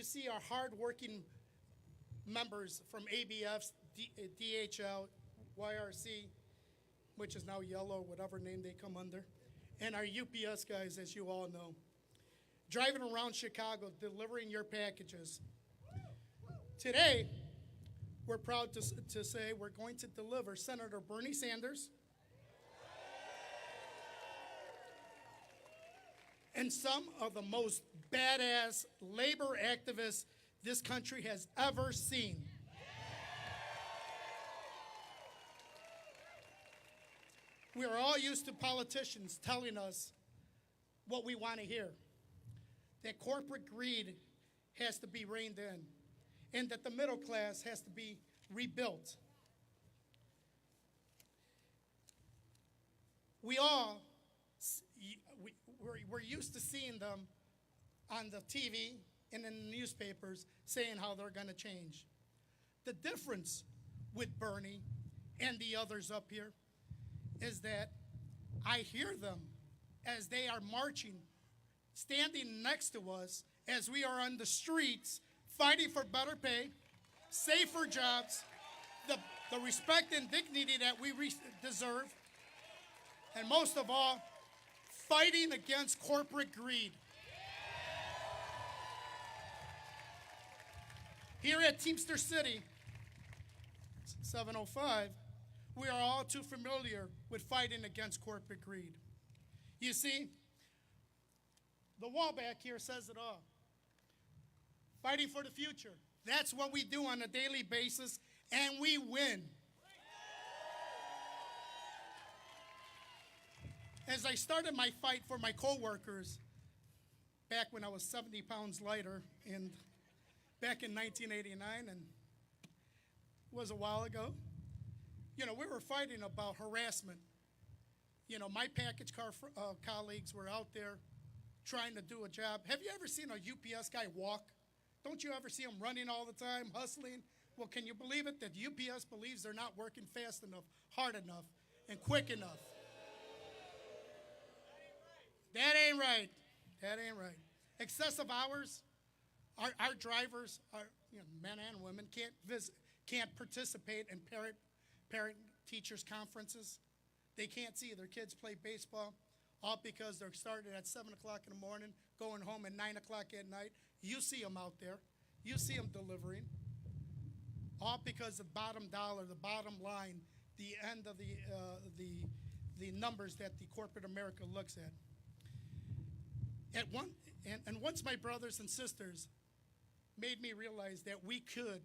see our hardworking members from ABFs, DHL, YRC, which is now Yellow, whatever name they come under, and our UPS guys, as you all know, driving around Chicago, delivering your packages. Today, we're proud to say we're going to deliver Senator Bernie Sanders and some of the most badass labor activists this country has ever seen. We are all used to politicians telling us what we want to hear, that corporate greed has to be reined in, and that the middle class has to be rebuilt. We're used to seeing them on the TV and in the newspapers saying how they're going to change. The difference with Bernie and the others up here is that I hear them as they are marching, standing next to us as we are on the streets fighting for better pay, safer jobs, the respect and dignity that we deserve, and most of all, fighting against corporate greed. Here at Teamster City, 705, we are all too familiar with fighting against corporate greed. You see, the wall back here says it all. Fighting for the future. That's what we do on a daily basis, and we win. As I started my fight for my coworkers back when I was 70 pounds lighter, and back in 1989, and it was a while ago, we were fighting about harassment. My package car colleagues were out there trying to do a job. Have you ever seen a UPS guy walk? Don't you ever see them running all the time, hustling? Well, can you believe it that UPS believes they're not working fast enough, hard enough, and quick enough? That ain't right. That ain't right. Excessive hours. Our drivers, men and women, can't participate in parent-teachers conferences. They can't see their kids play baseball, all because they're starting at 7 o'clock in the morning, going home at 9 o'clock at night. You see them out there. You see them delivering. All because the bottom dollar, the bottom line, the end of the numbers that the corporate America looks at. And once my brothers and sisters made me realize that we could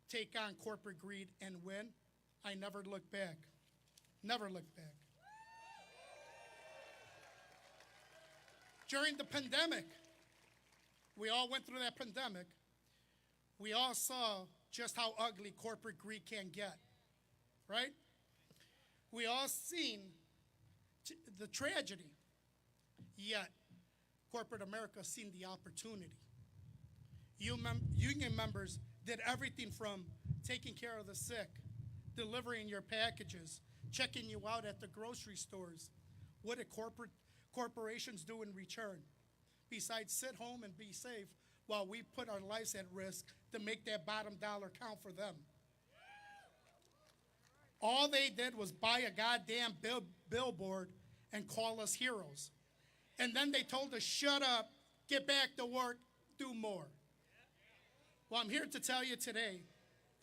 take on corporate greed and win, I never looked back. Never looked back. During the pandemic, we all went through that pandemic. We all saw just how ugly corporate greed can get, right? We all seen the tragedy, yet corporate America seen the opportunity. Union members did everything from taking care of the sick, delivering your packages, checking you out at the grocery stores. What did corporations do in return? Besides sit home and be safe while we put our lives at risk to make that bottom dollar count for them. All they did was buy a goddamn billboard and call us heroes. And then they told us, shut up, get back to work, do more. Well, I'm here to tell you today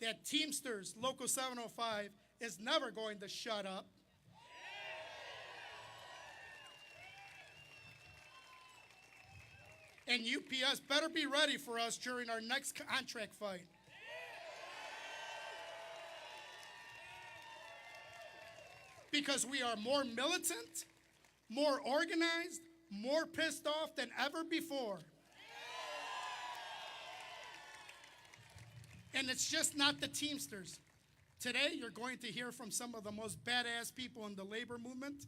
that Teamsters Local 705 is never going to shut up. And UPS better be ready for us during our next contract fight. Because we are more militant, more organized, more pissed off than ever before. And it's just not the Teamsters. Today, you're going to hear from some of the most badass people in the labor movement: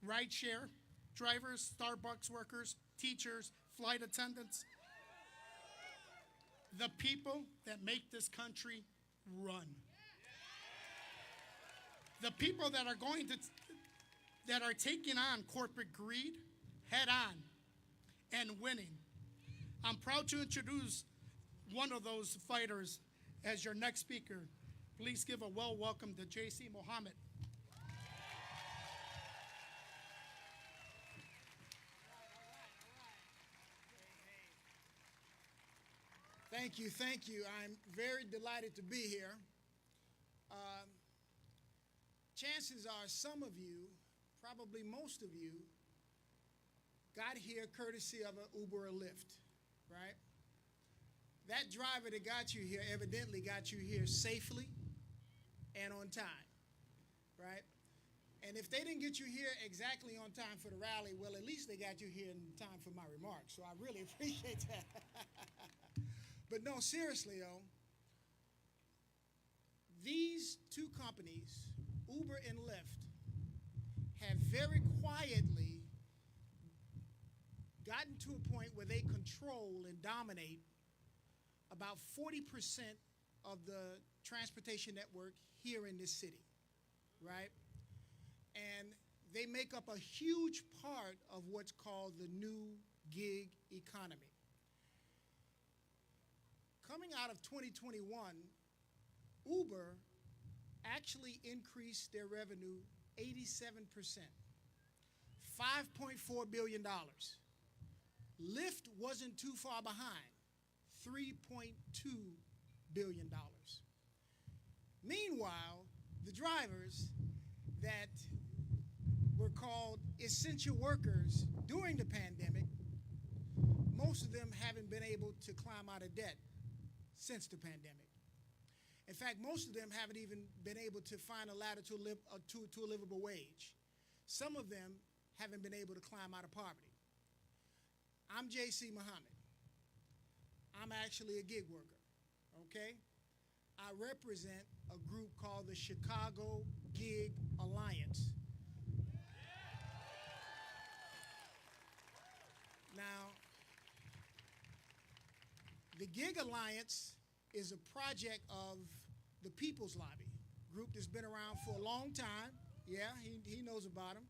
rideshare drivers, Starbucks workers, teachers, flight attendants. The people that make this country run. The people that are taking on corporate greed head on and winning. I'm proud to introduce one of those fighters as your next speaker. Please give a well welcome to J.C. Mohammed. Thank you, thank you. I'm very delighted to be here. Chances are some of you, probably most of you, got here courtesy of an Uber or Lyft, right? That driver that got you here evidently got you here safely and on time, right? And if they didn't get you here exactly on time for the rally, well, at least they got you here in time for my remarks, so I really appreciate that. But no, seriously, though, these two companies, Uber and Lyft, have very quietly gotten to a point where they control and dominate about 40% of the transportation network here in this city, right? And they make up a huge part of what's called the new gig economy. Coming out of 2021, Uber actually increased their revenue 87%, $5.4 billion. Lyft wasn't too far behind, $3.2 billion. Meanwhile, the drivers that were called essential workers during the pandemic, most of them haven't been able to climb out of debt since the pandemic. In fact, most of them haven't even been able to find a ladder to a livable wage. Some of them haven't been able to climb out of poverty. I'm J.C. Muhammad. I'm actually a gig worker, okay? I represent a group called the Chicago Gig Alliance. Now, the Gig Alliance is a project of the People's Lobby, group that's been around for a long time. Yeah, he knows about them.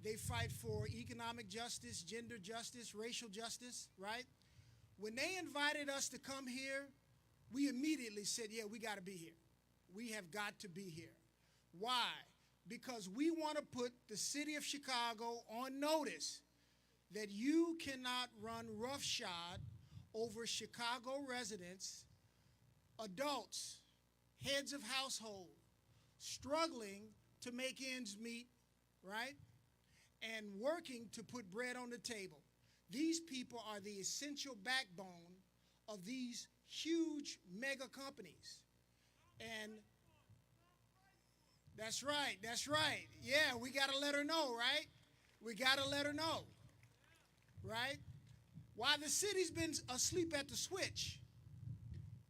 They fight for economic justice, gender justice, racial justice, right? When they invited us to come here, we immediately said, yeah, we got to be here. We have got to be here. Why? Because we want to put the city of Chicago on notice that you cannot run roughshod over Chicago residents, adults, heads of household, struggling to make ends meet, right? And working to put bread on the table. These people are the essential backbone of these huge mega companies. And that's right, that's right. Yeah, we got to let her know, right? We got to let her know, right? While the city's been asleep at the switch,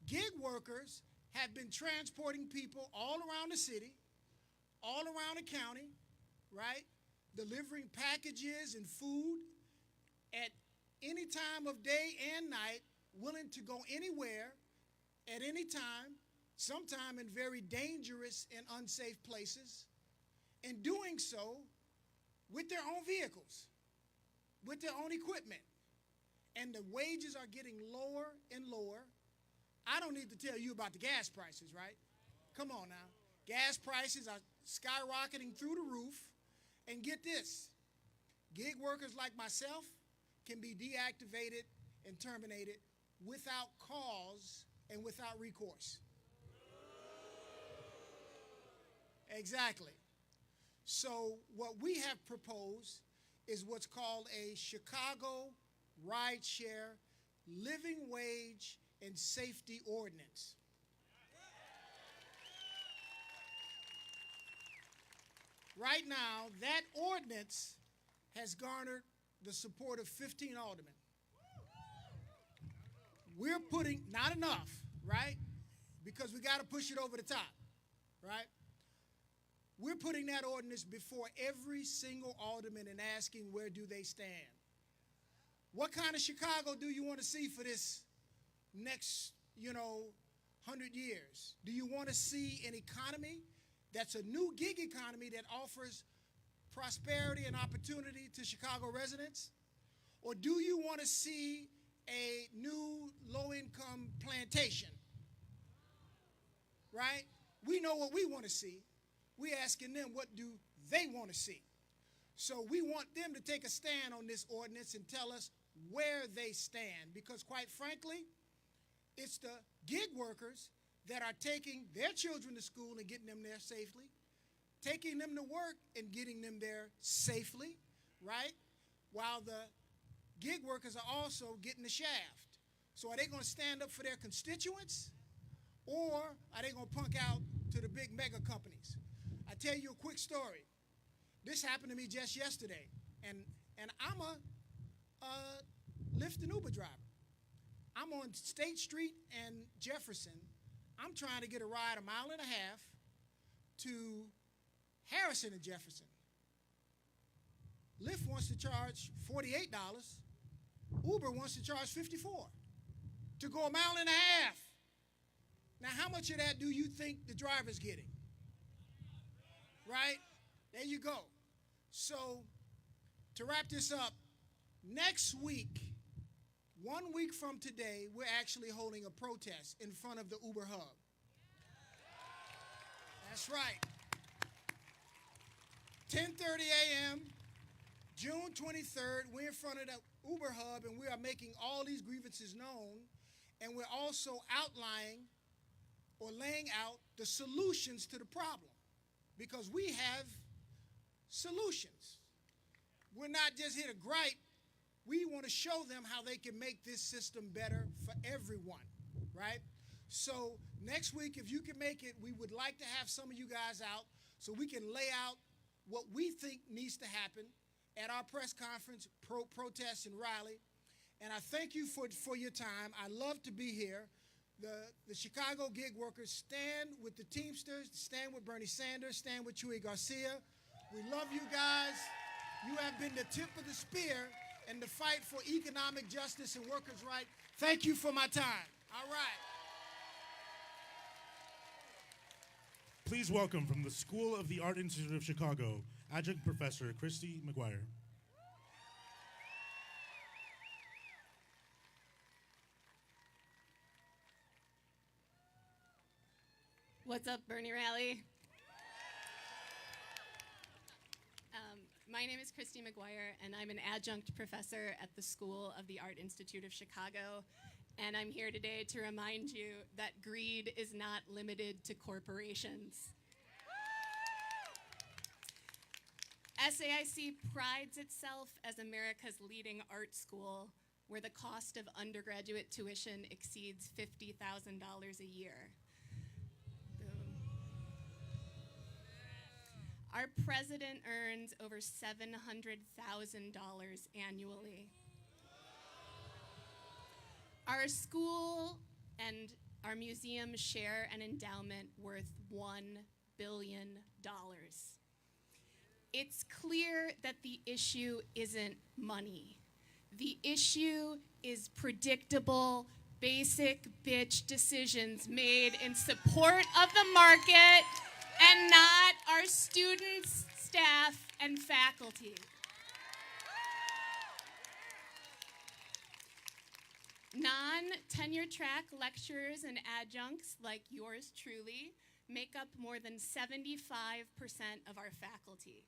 gig workers have been transporting people all around the city, all around the county, right? Delivering packages and food at any time of day and night, willing to go anywhere at any time, sometime in very dangerous and unsafe places, and doing so with their own vehicles, with their own equipment. And the wages are getting lower and lower. I don't need to tell you about the gas prices, right? Come on now. Gas prices are skyrocketing through the roof. And get this, gig workers like myself can be deactivated and terminated without cause and without recourse. Exactly. So what we have proposed is what's called a Chicago Rideshare Living Wage and Safety Ordinance. Right now, that ordinance has garnered the support of 15 aldermen. We're putting, not enough, right? Because we got to push it over the top, right? We're putting that ordinance before every single alderman and asking where do they stand. What kind of Chicago do you want to see for this next, 100 years? Do you want to see an economy that's a new gig economy that offers prosperity and opportunity to Chicago residents? Or do you want to see a new low-income plantation, right? We know what we want to see. We're asking them what do they want to see. So we want them to take a stand on this ordinance and tell us where they stand, because quite frankly, it's the gig workers that are taking their children to school and getting them there safely, taking them to work and getting them there safely, right? While the gig workers are also getting the shaft. So are they going to stand up for their constituents, or are they going to punk out to the big mega companies? I tell you a quick story. This happened to me just yesterday, and I'm a Lyft and Uber driver. I'm on State Street and Jefferson. I'm trying to get a ride a mile and a half to Harrison and Jefferson. Lyft wants to charge $48. Uber wants to charge $54 to go a mile and a half. Now, how much of that do you think the driver's getting? Right? There you go. So, to wrap this up, next week, 1 week from today, we're actually holding a protest in front of the Uber hub. That's right. 10:30 a.m., June 23rd, we're in front of the Uber hub, and we are making all these grievances known, and we're also outlining or laying out the solutions to the problem, because we have solutions. We're not just here to gripe. We want to show them how they can make this system better for everyone, right? So next week, if you can make it, we would like to have some of you guys out so we can lay out what we think needs to happen at our press conference, protest in Raleigh. And I thank you for your time. I love to be here. The Chicago gig workers stand with the Teamsters, stand with Bernie Sanders, stand with Chuy Garcia. We love you guys. You have been the tip of the spear in the fight for economic justice and workers' rights. Thank you for my time. All right. Please welcome from the School of the Art Institute of Chicago, Adjunct Professor Christy McGuire. What's up, Bernie Rally? My name is Christy McGuire, and I'm an adjunct professor at the School of the Art Institute of Chicago. And I'm here today to remind you that greed is not limited to corporations. SAIC prides itself as America's leading art school, where the cost of undergraduate tuition exceeds $50,000 a year. Our president earns over $700,000 annually. Our school and our museum share an endowment worth $1 billion. It's clear that the issue isn't money. The issue is predictable, basic bitch decisions made in support of the market and not our students, staff, and faculty. Non-tenure track lecturers and adjuncts like yours truly make up more than 75% of our faculty.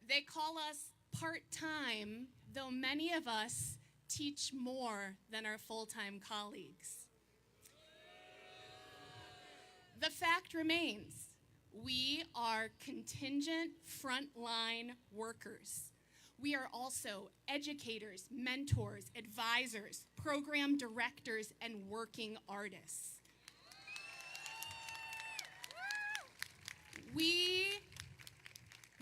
They call us part-time, though many of us teach more than our full-time colleagues. The fact remains, we are contingent frontline workers. We are also educators, mentors, advisors, program directors, and working artists. We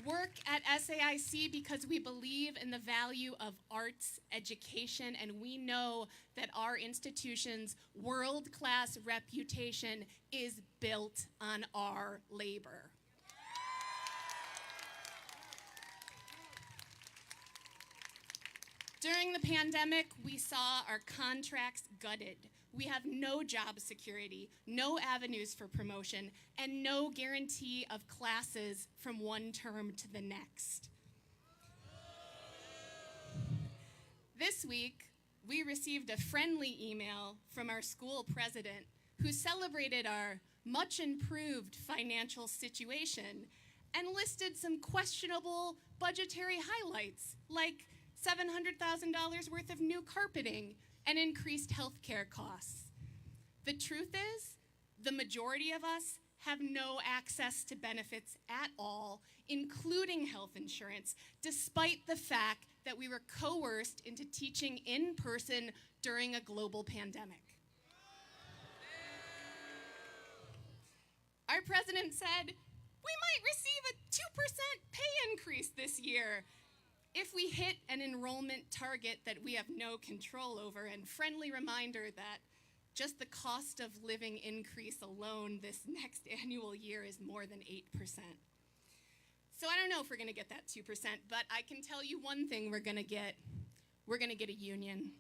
work at SAIC because we believe in the value of arts education, and we know that our institution's world-class reputation is built on our labor. During the pandemic, we saw our contracts gutted. We have no job security, no avenues for promotion, and no guarantee of classes from one term to the next. This week, we received a friendly email from our school president who celebrated our much improved financial situation and listed some questionable budgetary highlights, like $700,000 worth of new carpeting and increased health care costs. The truth is, the majority of us have no access to benefits at all, including health insurance, despite the fact that we were coerced into teaching in person during a global pandemic. Our president said, we might receive a 2% pay increase this year if we hit an enrollment target that we have no control over, and friendly reminder that just the cost of living increase alone this next annual year is more than 8%. So I don't know if we're gonna get that 2%, but I can tell you one thing we're gonna get. We're gonna get a union.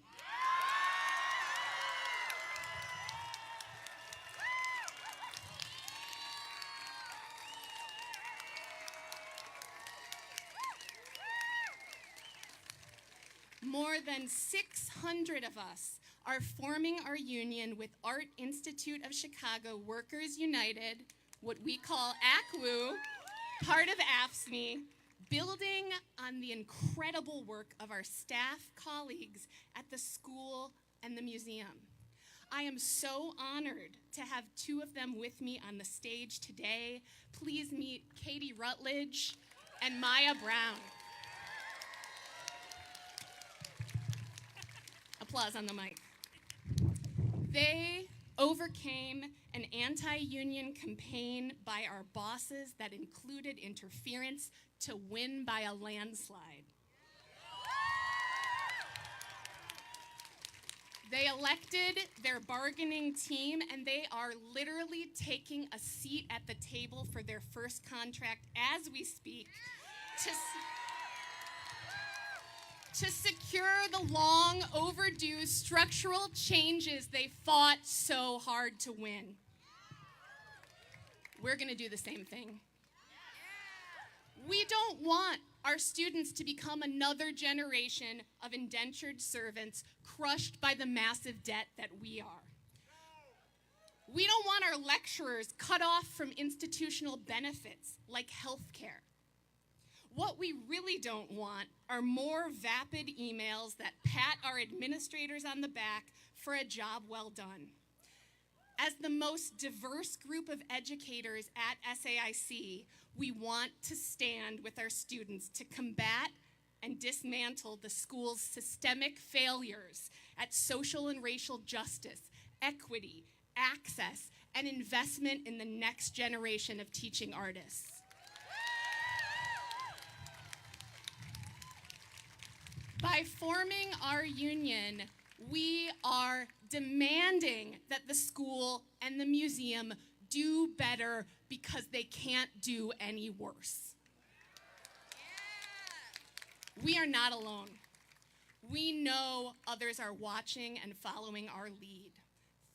More than 600 of us are forming our union with Art Institute of Chicago Workers United, what we call ACWU, part of AFSCME, building on the incredible work of our staff colleagues at the school and the museum. I am so honored to have two of them with me on the stage today. Please meet Katie Rutledge and Maya Brown. Applause on the mic. They overcame an anti-union campaign by our bosses that included interference to win by a landslide. They elected their bargaining team, and they are literally taking a seat at the table for their first contract as we speak to secure the long overdue structural changes they fought so hard to win. We're gonna do the same thing. We don't want our students to become another generation of indentured servants crushed by the massive debt that we are. We don't want our lecturers cut off from institutional benefits like health care. What we really don't want are more vapid emails that pat our administrators on the back for a job well done. As the most diverse group of educators at SAIC, we want to stand with our students to combat and dismantle the school's systemic failures at social and racial justice, equity, access, and investment in the next generation of teaching artists. By forming our union, we are demanding that the school and the museum do better because they can't do any worse. We are not alone. We know others are watching and following our lead.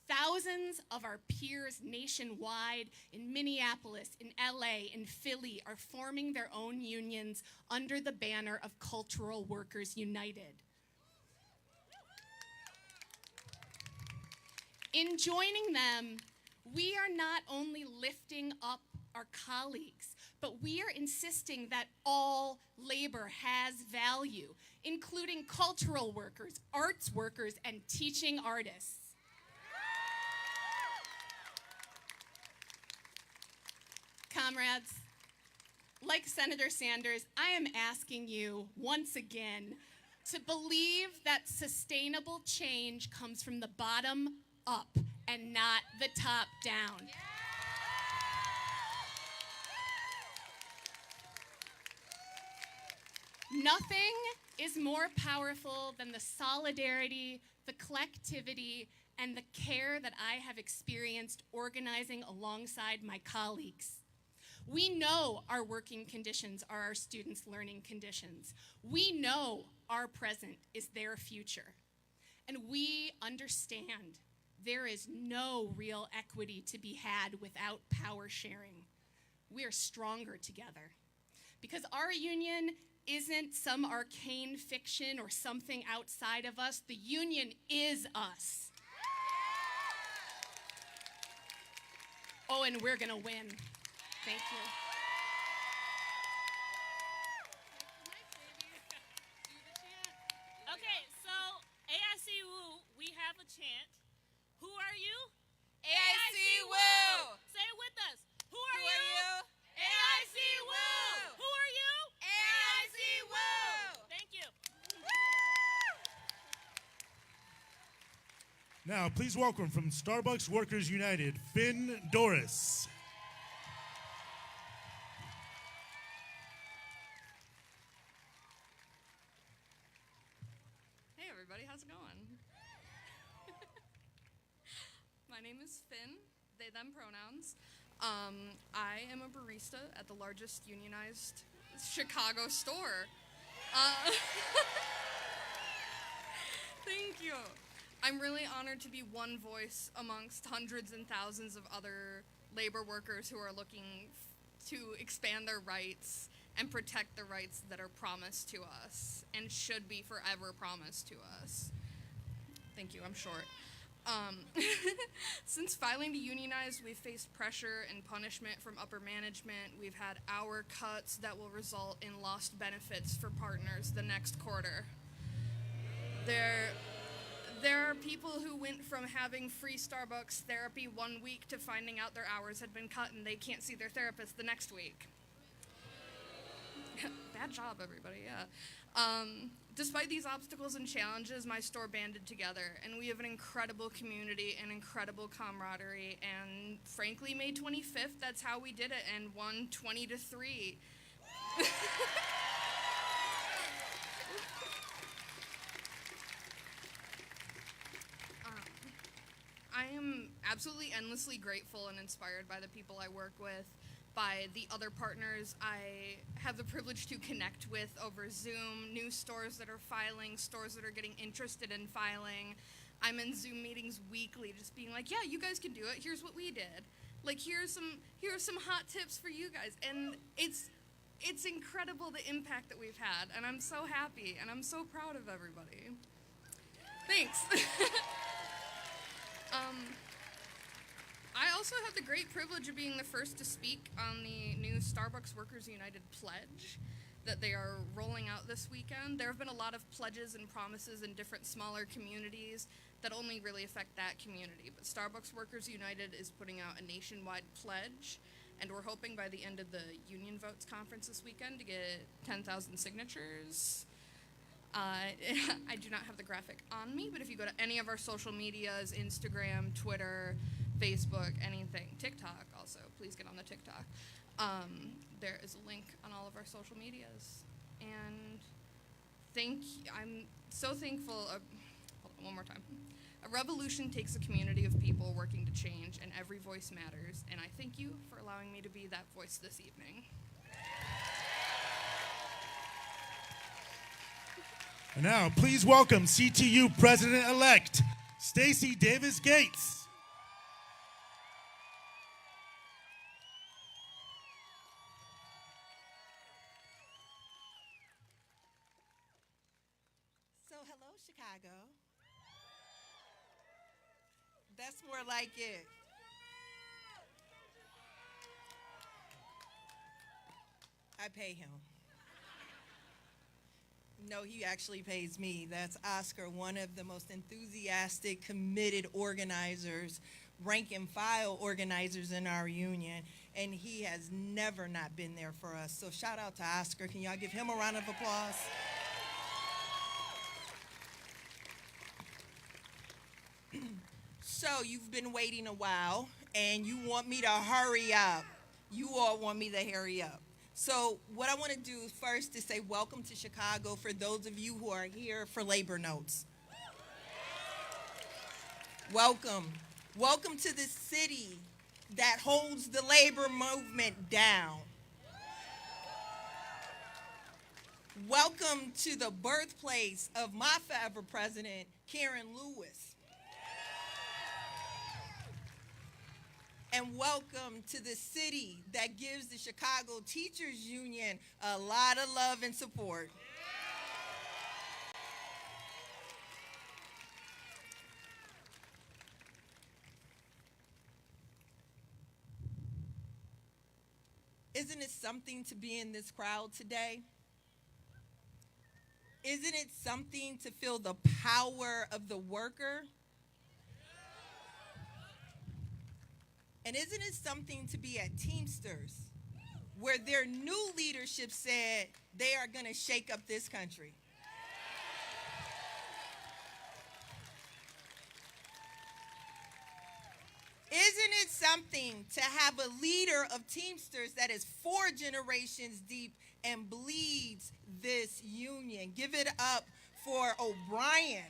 Thousands of our peers nationwide, in Minneapolis, in LA, in Philly, are forming their own unions under the banner of Cultural Workers United. In joining them, we are not only lifting up our colleagues, but we are insisting that all labor has value, including cultural workers, arts workers, and teaching artists. Comrades, like Senator Sanders, I am asking you once again to believe that sustainable change comes from the bottom up and not the top down. Nothing is more powerful than the solidarity, the collectivity, and the care that I have experienced organizing alongside my colleagues. We know our working conditions are our students' learning conditions. We know our present is their future. And we understand there is no real equity to be had without power sharing. We are stronger together because our union isn't some arcane fiction or something outside of us. The union is us. Oh, and we're gonna win. Thank you. Okay, so AIC Woo, we have a chant. Who are you? AIC Woo! Say it with us. Who are Who you? are you? AIC Woo! Who are you? AIC Woo! Thank you. Now, please welcome from Starbucks Workers United, Finn Doris. Hey everybody, how's it going? My name is Finn, they, them pronouns. I am a barista at the largest unionized Chicago store. Thank you. I'm really honored to be one voice amongst hundreds and thousands of other labor workers who are looking to expand their rights and protect the rights that are promised to us and should be forever promised to us. Thank you, I'm short. Since filing to unionize, we've faced pressure and punishment from upper management. We've had hour cuts that will result in lost benefits for partners the next quarter. There are people who went from having free Starbucks therapy 1 week to finding out their hours had been cut and they can't see their therapist the next week. Bad job, everybody, yeah. Despite these obstacles and challenges, my store banded together, and we have an incredible community and incredible camaraderie, and frankly, May 25th, that's how we did it, and won 20-3. I am absolutely endlessly grateful and inspired by the people I work with, by the other partners I have the privilege to connect with over Zoom, new stores that are filing, stores that are getting interested in filing. I'm in Zoom meetings weekly just being like, yeah, you guys can do it. Here's what we did. Like, here are some hot tips for you guys. And it's incredible the impact that we've had. And I'm so happy and I'm so proud of everybody. Thanks. I also have the great privilege of being the first to speak on the new Starbucks Workers United pledge that they are rolling out this weekend. There have been a lot of pledges and promises in different smaller communities that only really affect that community. But Starbucks Workers United is putting out a nationwide pledge, and we're hoping by the end of the Union Votes conference this weekend to get 10,000 signatures. I do not have the graphic on me, but if you go to any of our social medias, Instagram, Twitter, Facebook, anything, TikTok also, please get on the TikTok. There is a link on all of our social medias. And I'm so thankful, hold on, one more time. A revolution takes a community of people working to change, and every voice matters. And I thank you for allowing me to be that voice this evening. And now, please welcome CTU President-elect, Stacey Davis Gates. So, hello, Chicago. That's more like it. I pay him. No, he actually pays me. That's Oscar, one of the most enthusiastic, committed organizers, rank and file organizers in our union, and he has never not been there for us. So shout out to Oscar. Can y'all give him a round of applause? So you've been waiting a while, and you want me to hurry up. You all want me to hurry up. So what I want to do first is say welcome to Chicago for those of you who are here for labor notes. Welcome. Welcome to the city that holds the labor movement down. Welcome to the birthplace of my forever president, Karen Lewis. and welcome to the city that gives the Chicago Teachers Union a lot of love and support. Isn't it something to be in this crowd today? Isn't it something to feel the power of the worker? And isn't it something to be at Teamsters, where their new leadership said they are going to shake up this country? Isn't it something to have a leader of Teamsters that is 4 generations deep and bleeds this union? Give it up for O'Brien.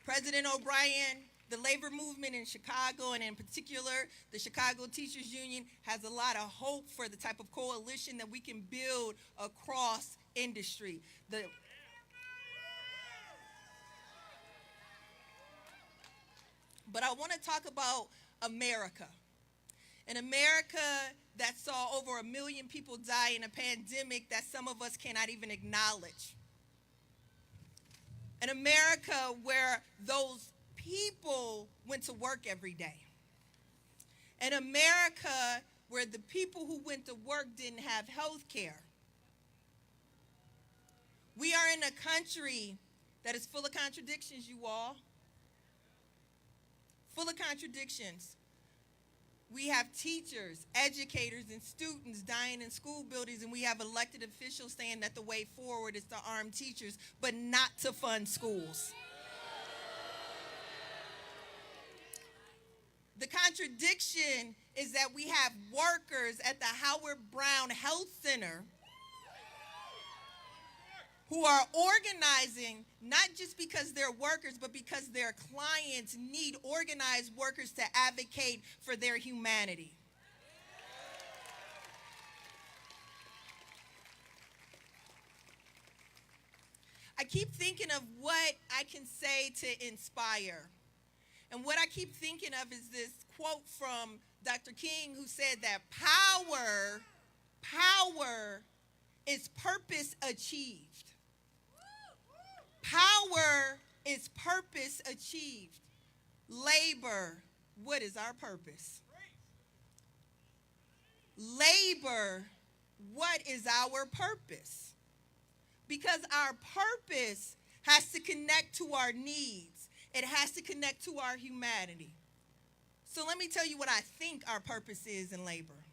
President O'Brien, the labor movement in Chicago, and in particular, the Chicago Teachers Union, has a lot of hope for the type of coalition that we can build across industry. But I want to talk about America. An America that saw over 1 million people die in a pandemic that some of us cannot even acknowledge. An America where those people went to work every day. An America where the people who went to work didn't have health care. We are in a country that is full of contradictions, you all. Full of contradictions. We have teachers, educators, and students dying in school buildings, and we have elected officials saying that the way forward is to arm teachers, but not to fund schools. The contradiction is that we have workers at the Howard Brown Health Center who are organizing, not just because they're workers, but because their clients need organized workers to advocate for their humanity. I keep thinking of what I can say to inspire. And what I keep thinking of is this quote from Dr. King, who said that power is purpose achieved. Power is purpose achieved. Labor, what is our purpose? Labor, what is our purpose? Because our purpose has to connect to our needs. It has to connect to our humanity. So let me tell you what I think our purpose is in labor.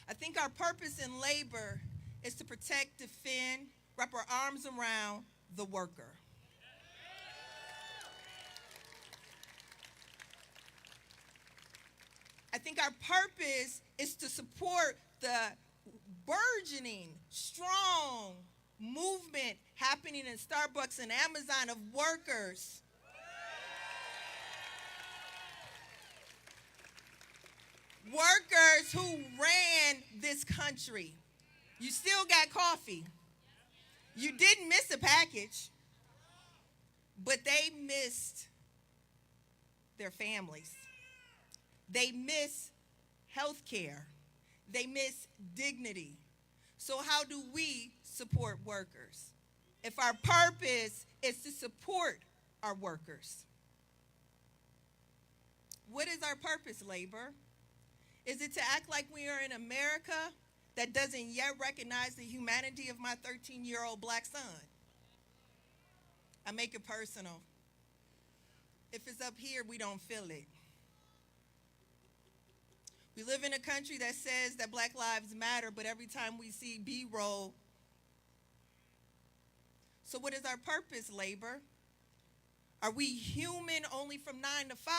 I think our purpose in labor is to protect, defend, wrap our arms around the worker. I think our purpose is to support the burgeoning, strong movement happening in Starbucks and Amazon of workers. Workers who ran this country. You still got coffee. You didn't miss a package, but they missed their families. They miss health care. They miss dignity. So how do we support workers if our purpose is to support our workers? What is our purpose, labor? Is it to act like we are in America that doesn't yet recognize the humanity of my 13-year-old black son? I make it personal. If it's up here, we don't feel it. We live in a country that says that Black lives matter, but every time we see B-roll. So what is our purpose, labor? Are we human only from 9 to 5?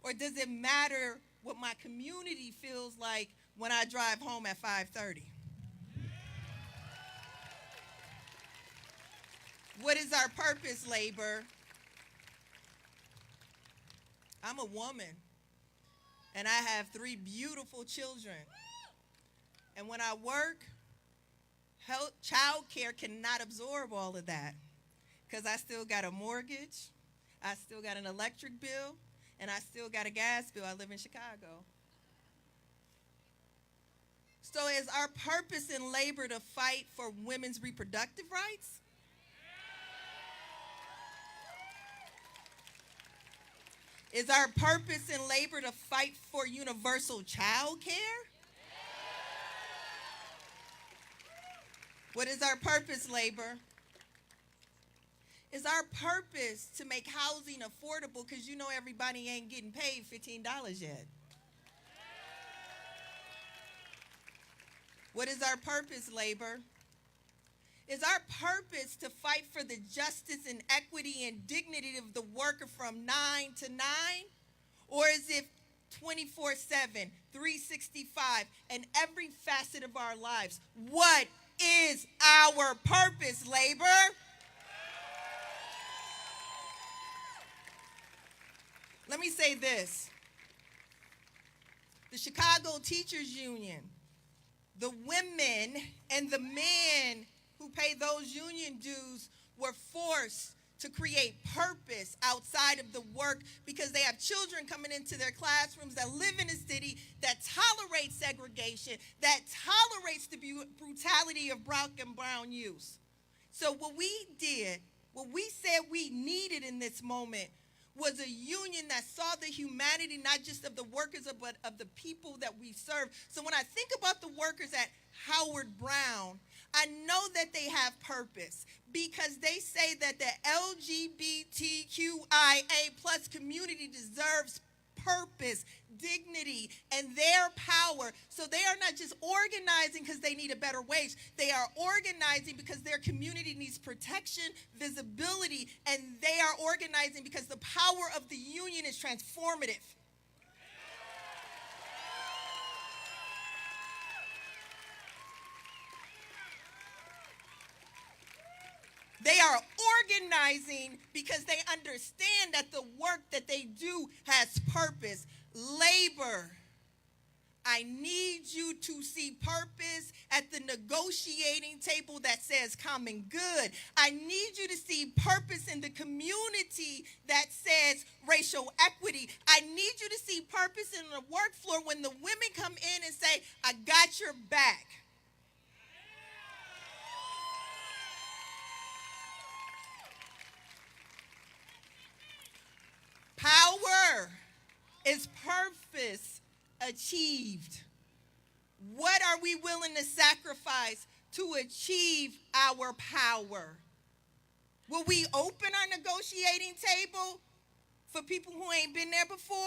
Or does it matter what my community feels like when I drive home at 5:30? What is our purpose, labor? I'm a woman, and I have 3 beautiful children. And when I work, Child care cannot absorb all of that because I still got a mortgage, I still got an electric bill, and I still got a gas bill. I live in Chicago. So is our purpose in labor to fight for women's reproductive rights? Is our purpose in labor to fight for universal child care? What is our purpose, labor? Is our purpose to make housing affordable because you know everybody ain't getting paid $15 yet? What is our purpose, labor? Is our purpose to fight for the justice and equity and dignity of the worker from 9 to 9? Or is it 24/7, 365, and every facet of our lives? What is our purpose, labor? Let me say this. The Chicago Teachers Union, the women and the men who pay those union dues were forced to create purpose outside of the work because they have children coming into their classrooms that live in a city that tolerates segregation, that tolerates the brutality of black and brown youth. So what we did, what we said we needed in this moment was a union that saw the humanity not just of the workers but of the people that we serve. So when I think about the workers at Howard Brown, I know that they have purpose because they say that the LGBTQIA plus community deserves purpose, dignity, and their power. So they are not just organizing because they need a better wage. They are organizing because their community needs protection, visibility, and they are organizing because the power of the union is transformative. They are organizing because they understand that the work that they do has purpose. Labor, I need you to see purpose at the negotiating table that says common good. I need you to see purpose in the community that says racial equity. I need you to see purpose in the work floor when the women come in and say, I got your back. Power is purpose achieved. What are we willing to sacrifice to achieve our power? Will we open our negotiating table for people who ain't been there before?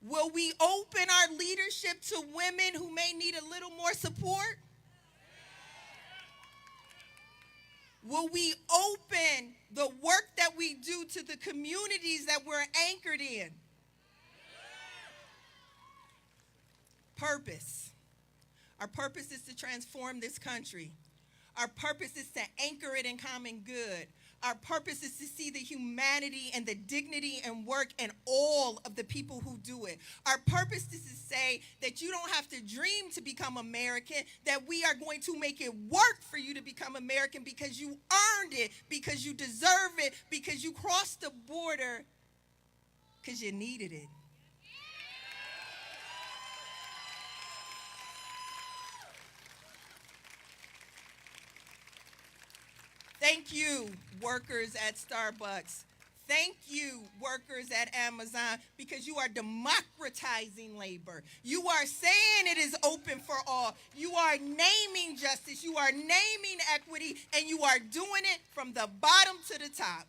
Will we open our leadership to women who may need a little more support? Will we open the work that we do to the communities that we're anchored in? Purpose. Our purpose is to transform this country. Our purpose is to anchor it in common good. Our purpose is to see the humanity and the dignity and work in all of the people who do it. Our purpose is to say that you don't have to dream to become American, that we are going to make it work for you to become American because you earned it, because you deserve it, because you crossed the border, because you needed it. Thank you, workers at Starbucks. Thank you, workers at Amazon, because you are democratizing labor. You are saying it is open for all. You are naming justice. You are naming equity, and you are doing it from the bottom to the top.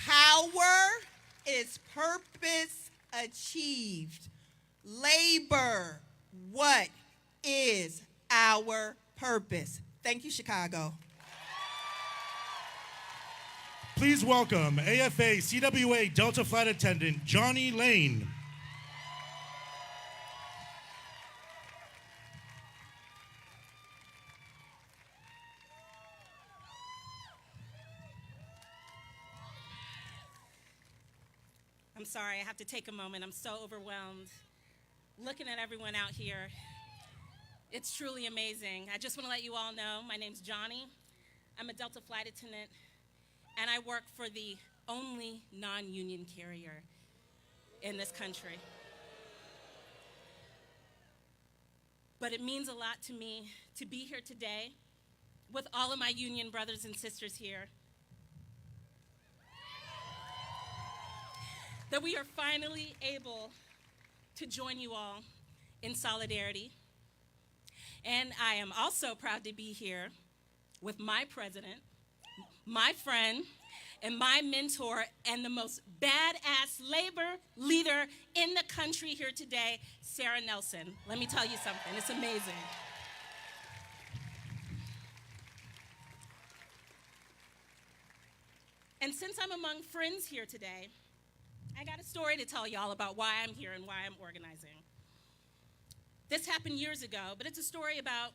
Power is purpose achieved. Labor, what is our purpose? Thank you, Chicago. Please welcome AFA CWA Delta Flight Attendant Johnny Lane. I'm sorry, I have to take a moment. I'm so overwhelmed. Looking at everyone out here, it's truly amazing. I just want to let you all know, my name's Johnny. I'm a Delta flight attendant, and I work for the only non-union carrier in this country. But it means a lot to me to be here today with all of my union brothers and sisters here. That we are finally able to join you all in solidarity. And I am also proud to be here with my president, my friend, and my mentor, and the most badass labor leader in the country here today, Sara Nelson. Let me tell you something, it's amazing. And since I'm among friends here today, I got a story to tell y'all about why I'm here and why I'm organizing. This happened years ago, but it's a story about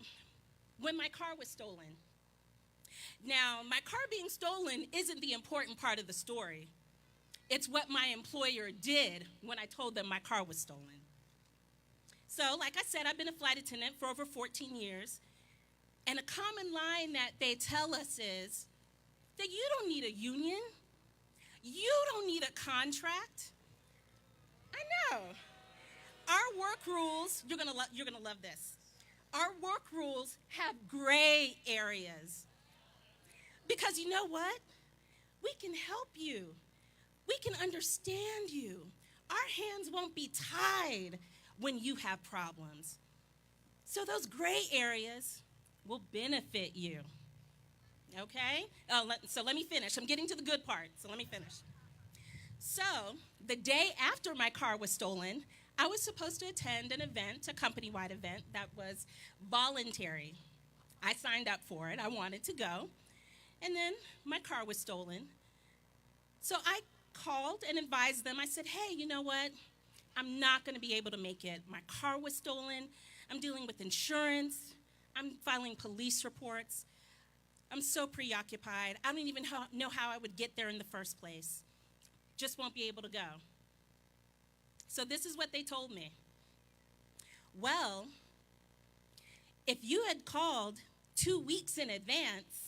when my car was stolen. Now, my car being stolen isn't the important part of the story. It's what my employer did when I told them my car was stolen. So, like I said, I've been a flight attendant for over 14 years, and a common line that they tell us is that you don't need a union. You don't need a contract. I know. Our work rules, you're gonna love this. Our work rules have gray areas. Because you know what? We can help you. We can understand you. Our hands won't be tied when you have problems. So those gray areas will benefit you. Okay? So let me finish. I'm getting to the good part, so let me finish. So the day after my car was stolen, I was supposed to attend an event, a company-wide event that was voluntary. I signed up for it. I wanted to go. And then my car was stolen. So I called and advised them. I said, hey, you know what? I'm not going to be able to make it. My car was stolen. I'm dealing with insurance. I'm filing police reports. I'm so preoccupied. I don't even know how I would get there in the first place. Just won't be able to go. So this is what they told me. Well, if you had called 2 weeks in advance,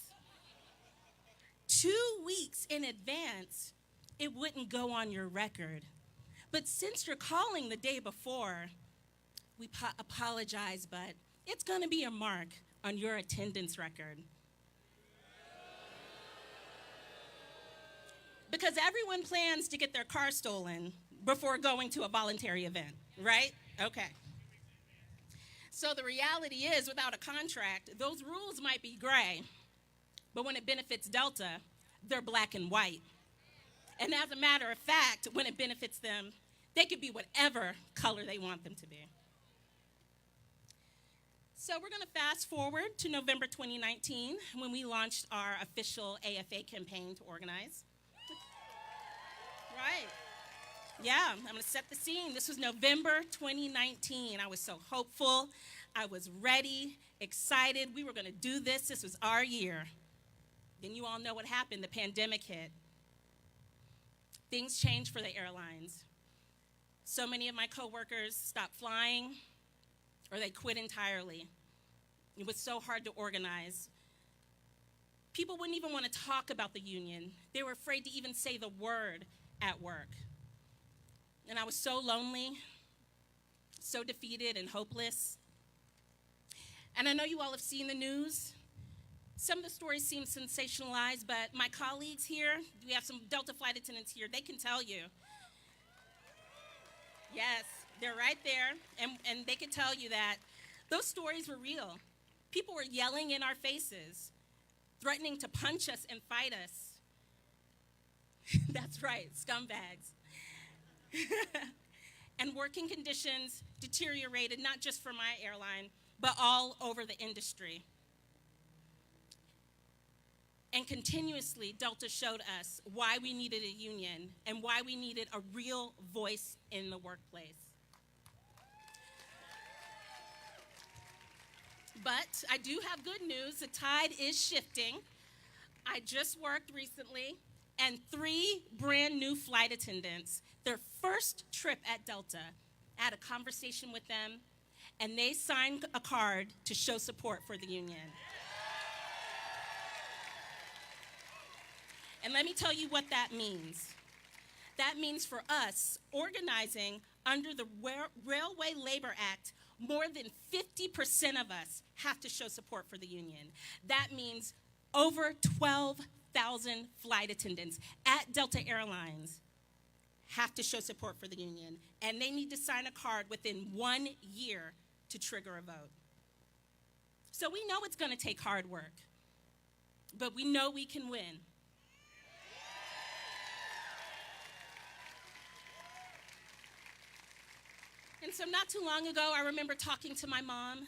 it wouldn't go on your record. But since you're calling the day before, we apologize, but it's going to be a mark on your attendance record. Because everyone plans to get their car stolen before going to a voluntary event, right? Okay. So the reality is, without a contract, those rules might be gray, but when it benefits Delta, they're black and white. And as a matter of fact, when it benefits them, they could be whatever color they want them to be. So we're going to fast forward to November 2019, when we launched our official AFA campaign to organize. Right. Yeah, I'm going to set the scene. This was November 2019. I was so hopeful. I was ready, excited. We were going to do this. This was our year. Then you all know what happened. The pandemic hit. Things changed for the airlines. So many of my coworkers stopped flying, or they quit entirely. It was so hard to organize. People wouldn't even want to talk about the union. They were afraid to even say the word at work. And I was so lonely, so defeated and hopeless. And I know you all have seen the news. Some of the stories seem sensationalized, but my colleagues here, we have some Delta flight attendants here, they can tell you. Yes, they're right there, and they can tell you that those stories were real. People were yelling in our faces, threatening to punch us and fight us. That's right, scumbags. And working conditions deteriorated, not just for my airline, but all over the industry. And continuously, Delta showed us why we needed a union and why we needed a real voice in the workplace. But I do have good news. The tide is shifting. I just worked recently and 3 brand new flight attendants, their first trip at Delta. I had a conversation with them, and they signed a card to show support for the union. And let me tell you what that means. That means for us, organizing under the Railway Labor Act, more than 50% of us have to show support for the union. That means over 12,000 flight attendants at Delta Airlines have to show support for the union, and they need to sign a card within 1 year to trigger a vote. So we know it's going to take hard work, but we know we can win. And so not too long ago, I remember talking to my mom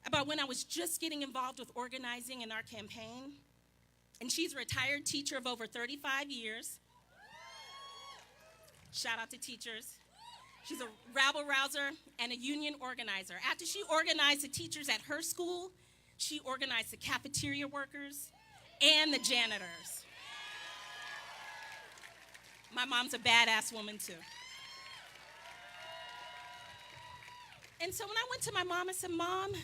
about when I was just getting involved with organizing in our campaign. And she's a retired teacher of over 35 years. Shout out to teachers. She's a rabble-rouser and a union organizer. After she organized the teachers at her school, she organized the cafeteria workers and the janitors. My mom's a badass woman, too. And so when I went to my mom, I said, Mom,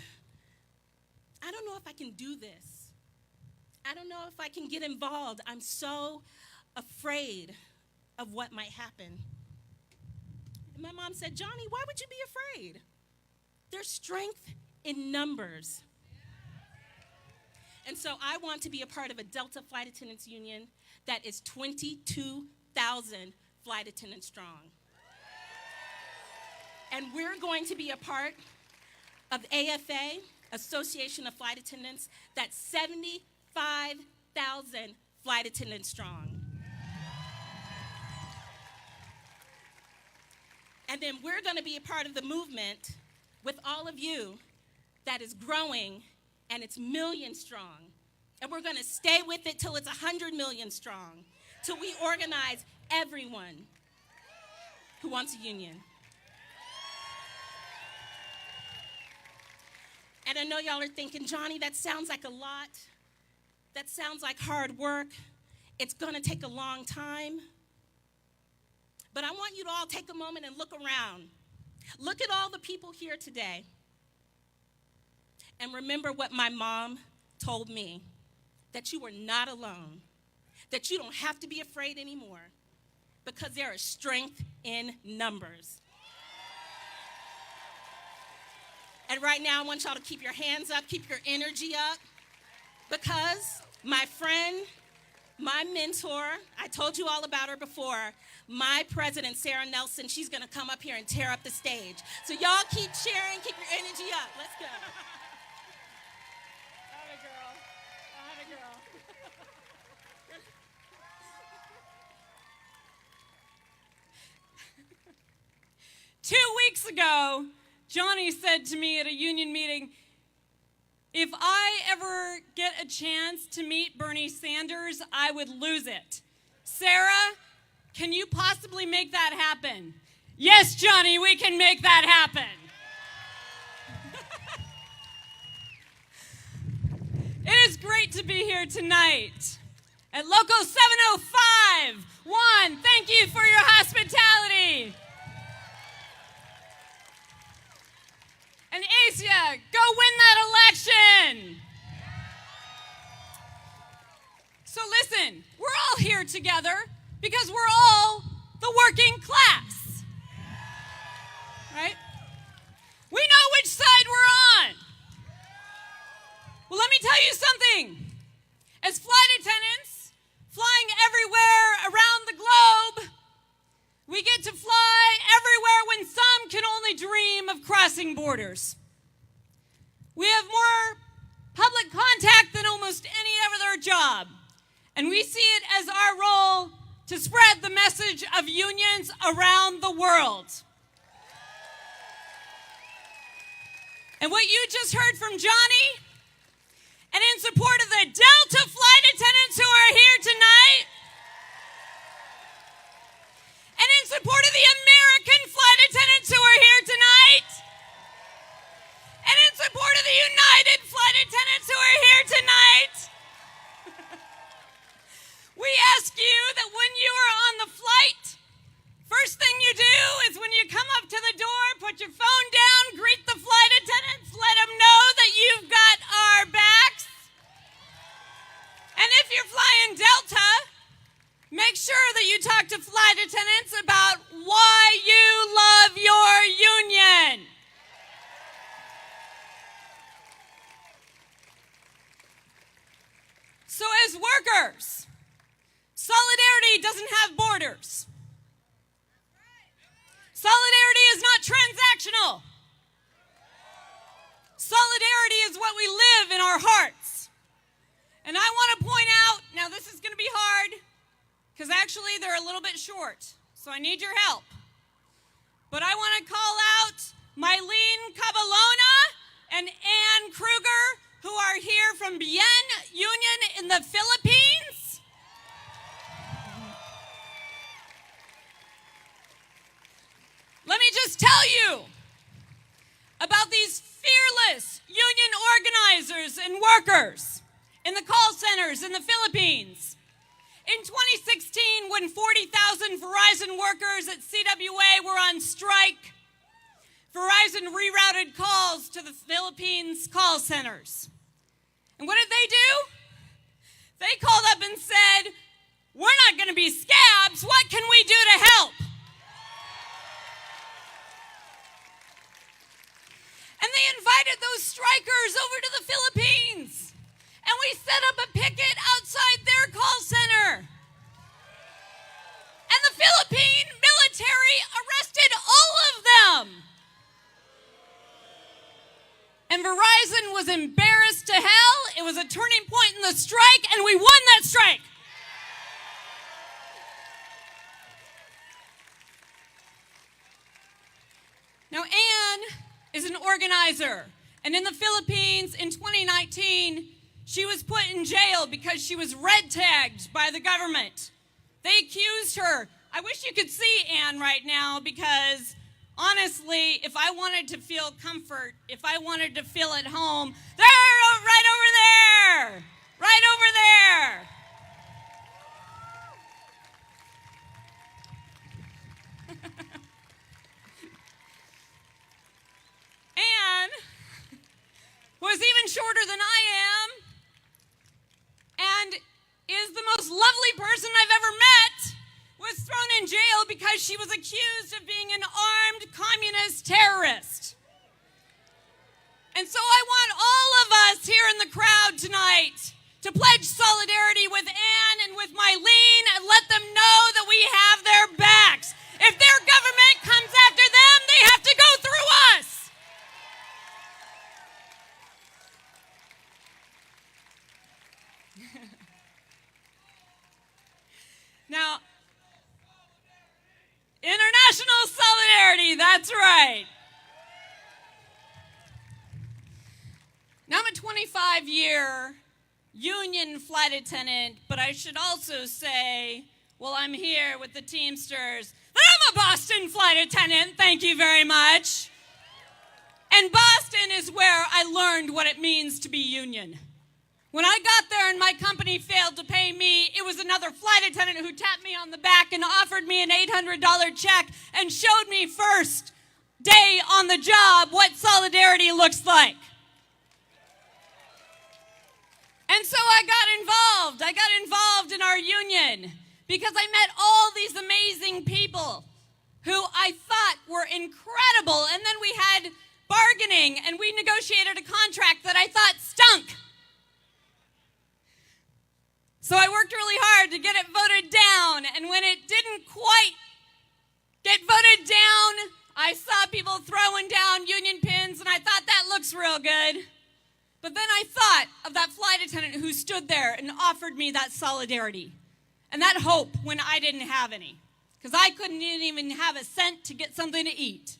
I don't know if I can do this. I don't know if I can get involved. I'm so afraid of what might happen. And my mom said, Johnny, why would you be afraid? There's strength in numbers. And so I want to be a part of a Delta Flight Attendants Union that is 22,000 flight attendants strong. And we're going to be a part of AFA, Association of Flight Attendants, that's 75,000 flight attendants strong. And then we're going to be a part of the movement with all of you that is growing, and it's million strong. And we're going to stay with it till it's 100 million strong, till we organize everyone who wants a union. And I know y'all are thinking, Johnny, that sounds like a lot. That sounds like hard work. It's going to take a long time. But I want you to all take a moment and look around. Look at all the people here today. And remember what my mom told me, that you are not alone, that you don't have to be afraid anymore, because there is strength in numbers. And right now, I want y'all to keep your hands up, keep your energy up, because my friend, my mentor, I told you all about her before, my president, Sara Nelson, she's going to come up here and tear up the stage. So y'all keep cheering, keep your energy up. Let's go. All right, girl. All right, girl. 2 weeks ago, Johnny said to me at a union meeting, if I ever get a chance to meet Bernie Sanders, I would lose it. Sarah, can you possibly make that happen? Yes, Johnny, we can make that happen. It is great to be here tonight at Local 705. Thank you for your hospitality. And Asia, go win that election. So listen, we're all here together because we're all the working class, right? We know which side we're on. Well, let me tell you something. As flight attendants, flying everywhere around the globe, we get to fly everywhere when some can only dream of crossing borders. We have more public contact than almost any other job, and we see it as our role to spread the message of unions around the world. And what you just heard from Johnny, and in support of the Delta flight attendants who are here tonight, and in support of the American flight attendants who are here tonight, and in support of the United flight attendants who are here tonight, we ask you put your phone down, greet the flight attendants, let them know that you've got our backs. And if you're flying Delta, make sure that you talk to flight attendants about why you love your union. So as workers, solidarity doesn't have borders. Solidarity is not transactional. Solidarity is what we live in our hearts. And I want to point out, now this is going to be hard, because actually they're a little bit short, so I need your help. But I want to call out Mylene Cabalona and Ann Kruger, who are here from Bien Union in the Philippines. Let me just tell you about these fearless union organizers and workers in the call centers in the Philippines. In 2016, when 40,000 Verizon workers at CWA were on strike, Verizon rerouted calls to the Philippines call centers. And what did they do? They called up and said, "We're not going to be scabs. What can we do to help?" And they invited those strikers over to the Philippines. And we set up a picket outside their call center. And the Philippine military arrested all of them. And Verizon was embarrassed to hell. It was a turning point in the strike, and we won that strike. Now, Ann is an organizer, and in the Philippines in 2019, she was put in jail because she was red tagged by the government. They accused her. I wish you could see Ann right now, because honestly, if I wanted to feel comfort, if I wanted to feel at home, they're right over there, right over there. Ann was even shorter than I am and is the most lovely person I've ever met. Was thrown in jail because she was accused of being an armed communist terrorist. And so I want all of us here in the crowd tonight to pledge solidarity with Ann and with Mylene and let them know that we have their backs. If their government comes after them, they have to go through us. Now, international solidarity, that's right. Now, I'm a 25-year union flight attendant, but I should also say, well, I'm here with the Teamsters, that I'm a Boston flight attendant, thank you very much. And Boston is where I learned what it means to be union. When I got there and my company failed to pay me, it was another flight attendant who tapped me on the back and offered me an $800 check and showed me first day on the job what solidarity looks like. And so I got involved. I got involved in our union because I met all these amazing people who I thought were incredible. And then we had bargaining and we negotiated a contract that I thought stunk. So I worked really hard to get it voted down, and when it didn't quite get voted down, I saw people throwing down union pins, and I thought that looks real good. But then I thought of that flight attendant who stood there and offered me that solidarity and that hope when I didn't have any, because I couldn't even have a cent to get something to eat.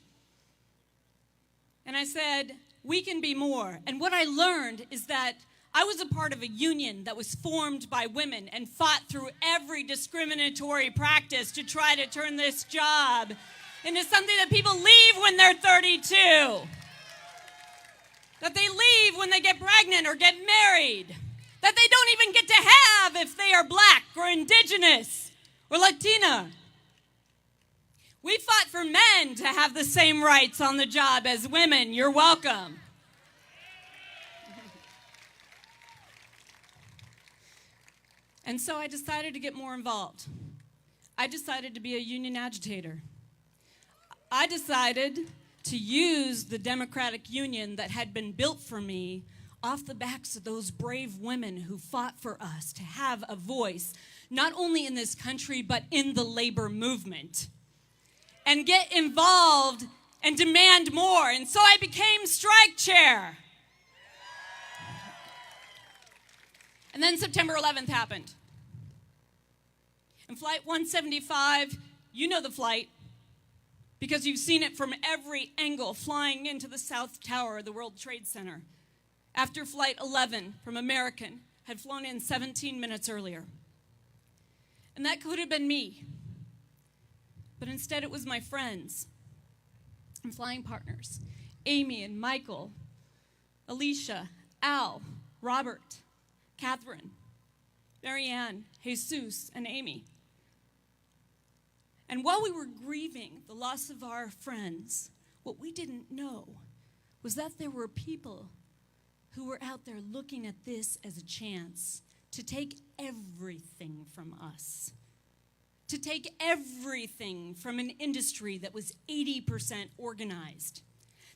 And I said, we can be more. And what I learned is that I was a part of a union that was formed by women and fought through every discriminatory practice to try to turn this job into something that people leave when they're 32. That they leave when they get pregnant or get married. That they don't even get to have if they are black or indigenous or Latina. We fought for men to have the same rights on the job as women. You're welcome. And so I decided to get more involved. I decided to be a union agitator. I decided to use the democratic union that had been built for me off the backs of those brave women who fought for us to have a voice, not only in this country, but in the labor movement, and get involved and demand more. And so I became strike chair. And then September 11th happened. And Flight 175, you know the flight, because you've seen it from every angle flying into the South Tower of the World Trade Center. After Flight 11 from American had flown in 17 minutes earlier. And that could have been me. But instead it was my friends and flying partners, Amy and Michael, Alicia, Al, Robert, Catherine, Marianne, Jesus, and Amy. And while we were grieving the loss of our friends, what we didn't know was that there were people who were out there looking at this as a chance to take everything from us, to take everything from an industry that was 80% organized,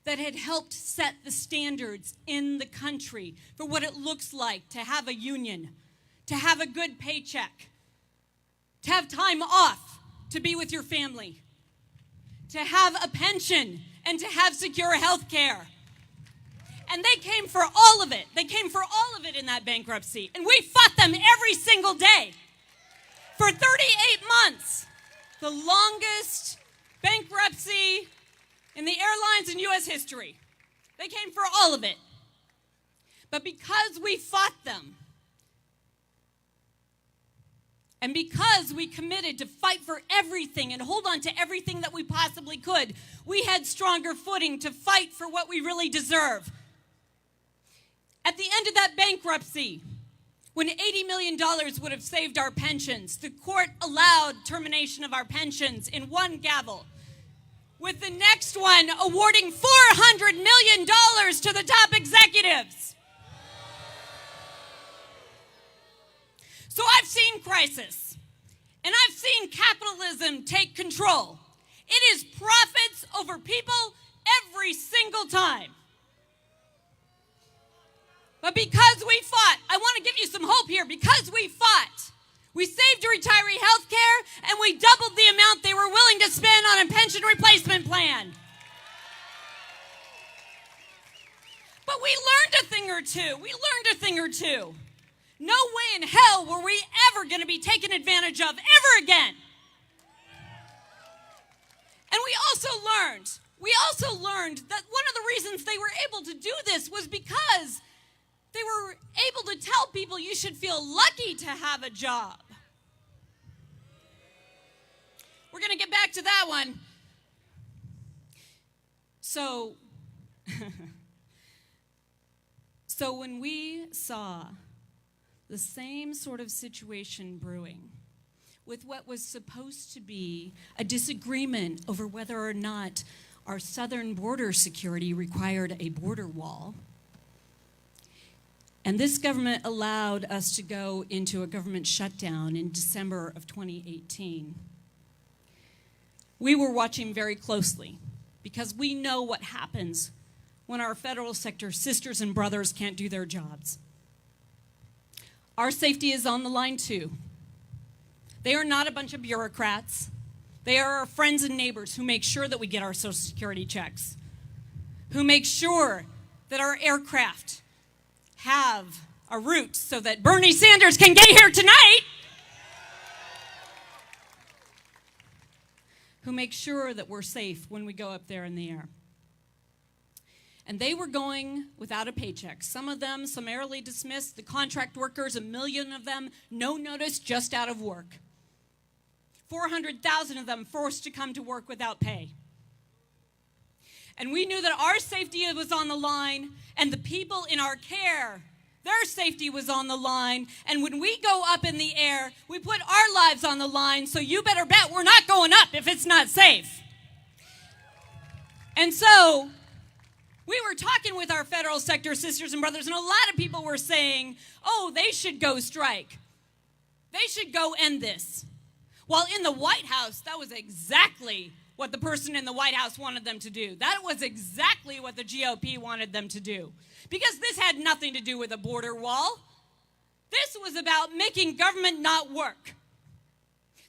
that had helped set the standards in the country for what it looks like to have a union, to have a good paycheck, to have time off to be with your family, to have a pension, and to have secure health care. And they came for all of it. They came for all of it in that bankruptcy. And we fought them every single day for 38 months, the longest bankruptcy in the airlines in U.S. history. They came for all of it. But because we fought them, and because we committed to fight for everything and hold on to everything that we possibly could, we had stronger footing to fight for what we really deserve. At the end of that bankruptcy, when $80 million would have saved our pensions, the court allowed termination of our pensions in one gavel, with the next one awarding $400 million to the top executives. So I've seen crisis, and I've seen capitalism take control. It is profits over people every single time. But because we fought, I want to give you some hope here. Because we fought, we saved retiree health care, and we doubled the amount they were willing to spend on a pension replacement plan. But we learned a thing or two. No way in hell were we ever going to be taken advantage of ever again. And we also learned that one of the reasons they were able to do this was because they were able to tell people you should feel lucky to have a job. We're going to get back to that one. So when we saw the same sort of situation brewing with what was supposed to be a disagreement over whether or not our southern border security required a border wall, and this government allowed us to go into a government shutdown in December of 2018. We were watching very closely because we know what happens when our federal sector sisters and brothers can't do their jobs. Our safety is on the line too. They are not a bunch of bureaucrats. They are our friends and neighbors who make sure that we get our Social Security checks, who make sure that our aircraft have a route so that Bernie Sanders can get here tonight, who make sure that we're safe when we go up there in the air. And they were going without a paycheck. Some of them summarily dismissed. The contract workers, 1 million of them, no notice, just out of work. 400,000 of them forced to come to work without pay. And we knew that our safety was on the line, and the people in our care, their safety was on the line. And when we go up in the air, we put our lives on the line, so you better bet we're not going up if it's not safe. And so we were talking with our federal sector sisters and brothers, and a lot of people were saying, oh, they should go strike. They should go end this. While in the White House, that was exactly what the person in the White House wanted them to do. That was exactly what the GOP wanted them to do. Because this had nothing to do with a border wall. This was about making government not work.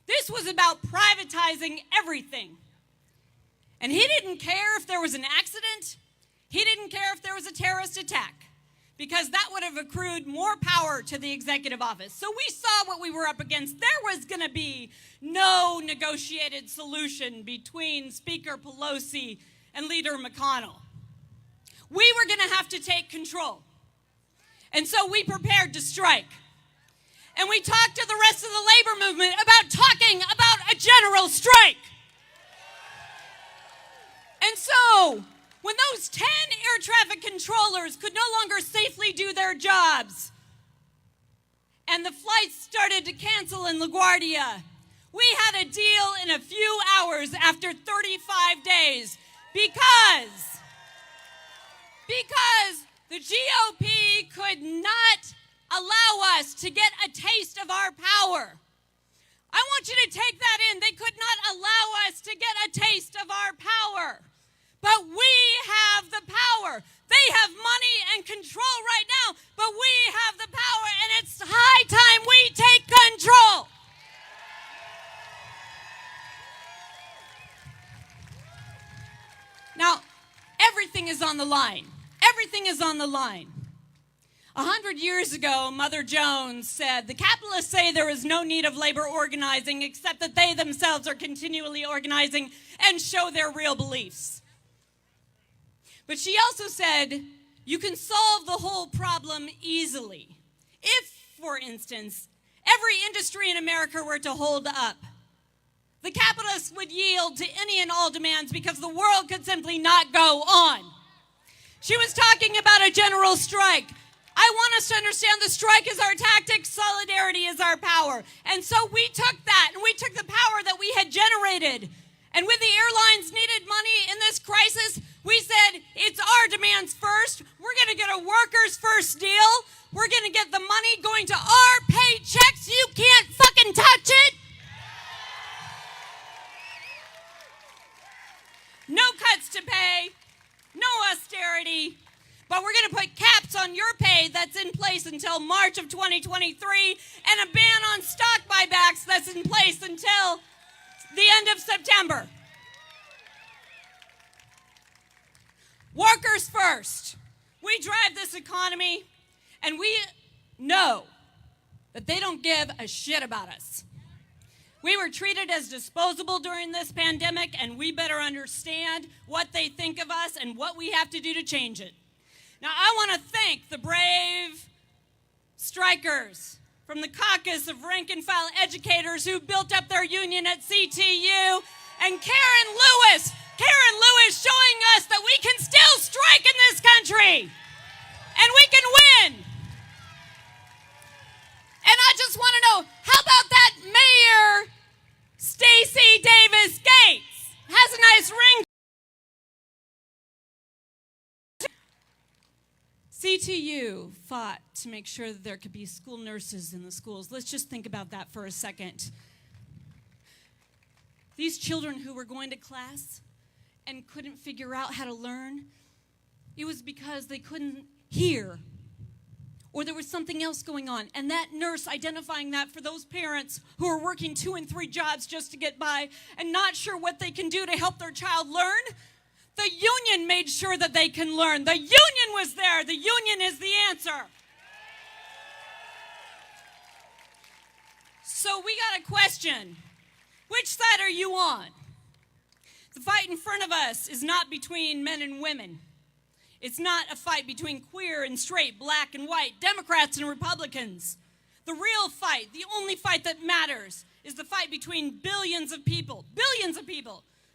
This was about privatizing everything. And he didn't care if there was an accident. He didn't care if there was a terrorist attack, because that would have accrued more power to the executive office. So we saw what we were up against. There was going to be no negotiated solution between Speaker Pelosi and Leader McConnell. We were going to have to take control. And so we prepared to strike. And we talked to the rest of the labor movement about talking about a general strike. And so, when those 10 air traffic controllers could no longer safely do their jobs, and the flights started to cancel in LaGuardia, we had a deal in a few hours after 35 days because the GOP could not allow us to get a taste of our power. I want you to take that in. They could not allow us to get a taste of our power. But we have the power. They have money and control right now, but we have the power, and it's high time we take control. Now, everything is on the line. Everything is on the line. 100 years ago, Mother Jones said, the capitalists say there is no need of labor organizing except that they themselves are continually organizing and show their real beliefs. But she also said, you can solve the whole problem easily. If, for instance, every industry in America were to hold up, the capitalists would yield to any and all demands because the world could simply not go on. She was talking about a general strike. I want us to understand the strike is our tactic, solidarity is our power. And so we took that, and we took the power that we had generated. And when the airlines needed money in this crisis, we said, it's our demands first. We're going to get a workers' first deal. We're going to get the money going to our paychecks. You can't fucking touch it. No cuts to pay, no austerity, but we're going to put caps on your pay that's in place until March of 2023 and a ban on stock buybacks that's in place until the end of September. Workers first. We drive this economy, and we know that they don't give a shit about us. We were treated as disposable during this pandemic, and we better understand what they think of us and what we have to do to change it. Now, I want to thank the brave strikers from the caucus of rank-and-file educators who built up their union at CTU, and Karen Lewis showing us that we can still strike in this country, and we can win. And I just want to know, how about that Mayor Stacey Davis Gates? Has a nice ring. CTU fought to make sure that there could be school nurses in the schools. Let's just think about that for a second. These children who were going to class and couldn't figure out how to learn, it was because they couldn't hear, or there was something else going on. And that nurse identifying that for those parents who are working 2 and 3 jobs just to get by and not sure what they can do to help their child learn, the union made sure that they can learn. The union was there. The union is the answer. So we got a question. Which side are you on? The fight in front of us is not between men and women. It's not a fight between queer and straight, black and white, Democrats and Republicans. The real fight, the only fight that matters, is the fight between billions of people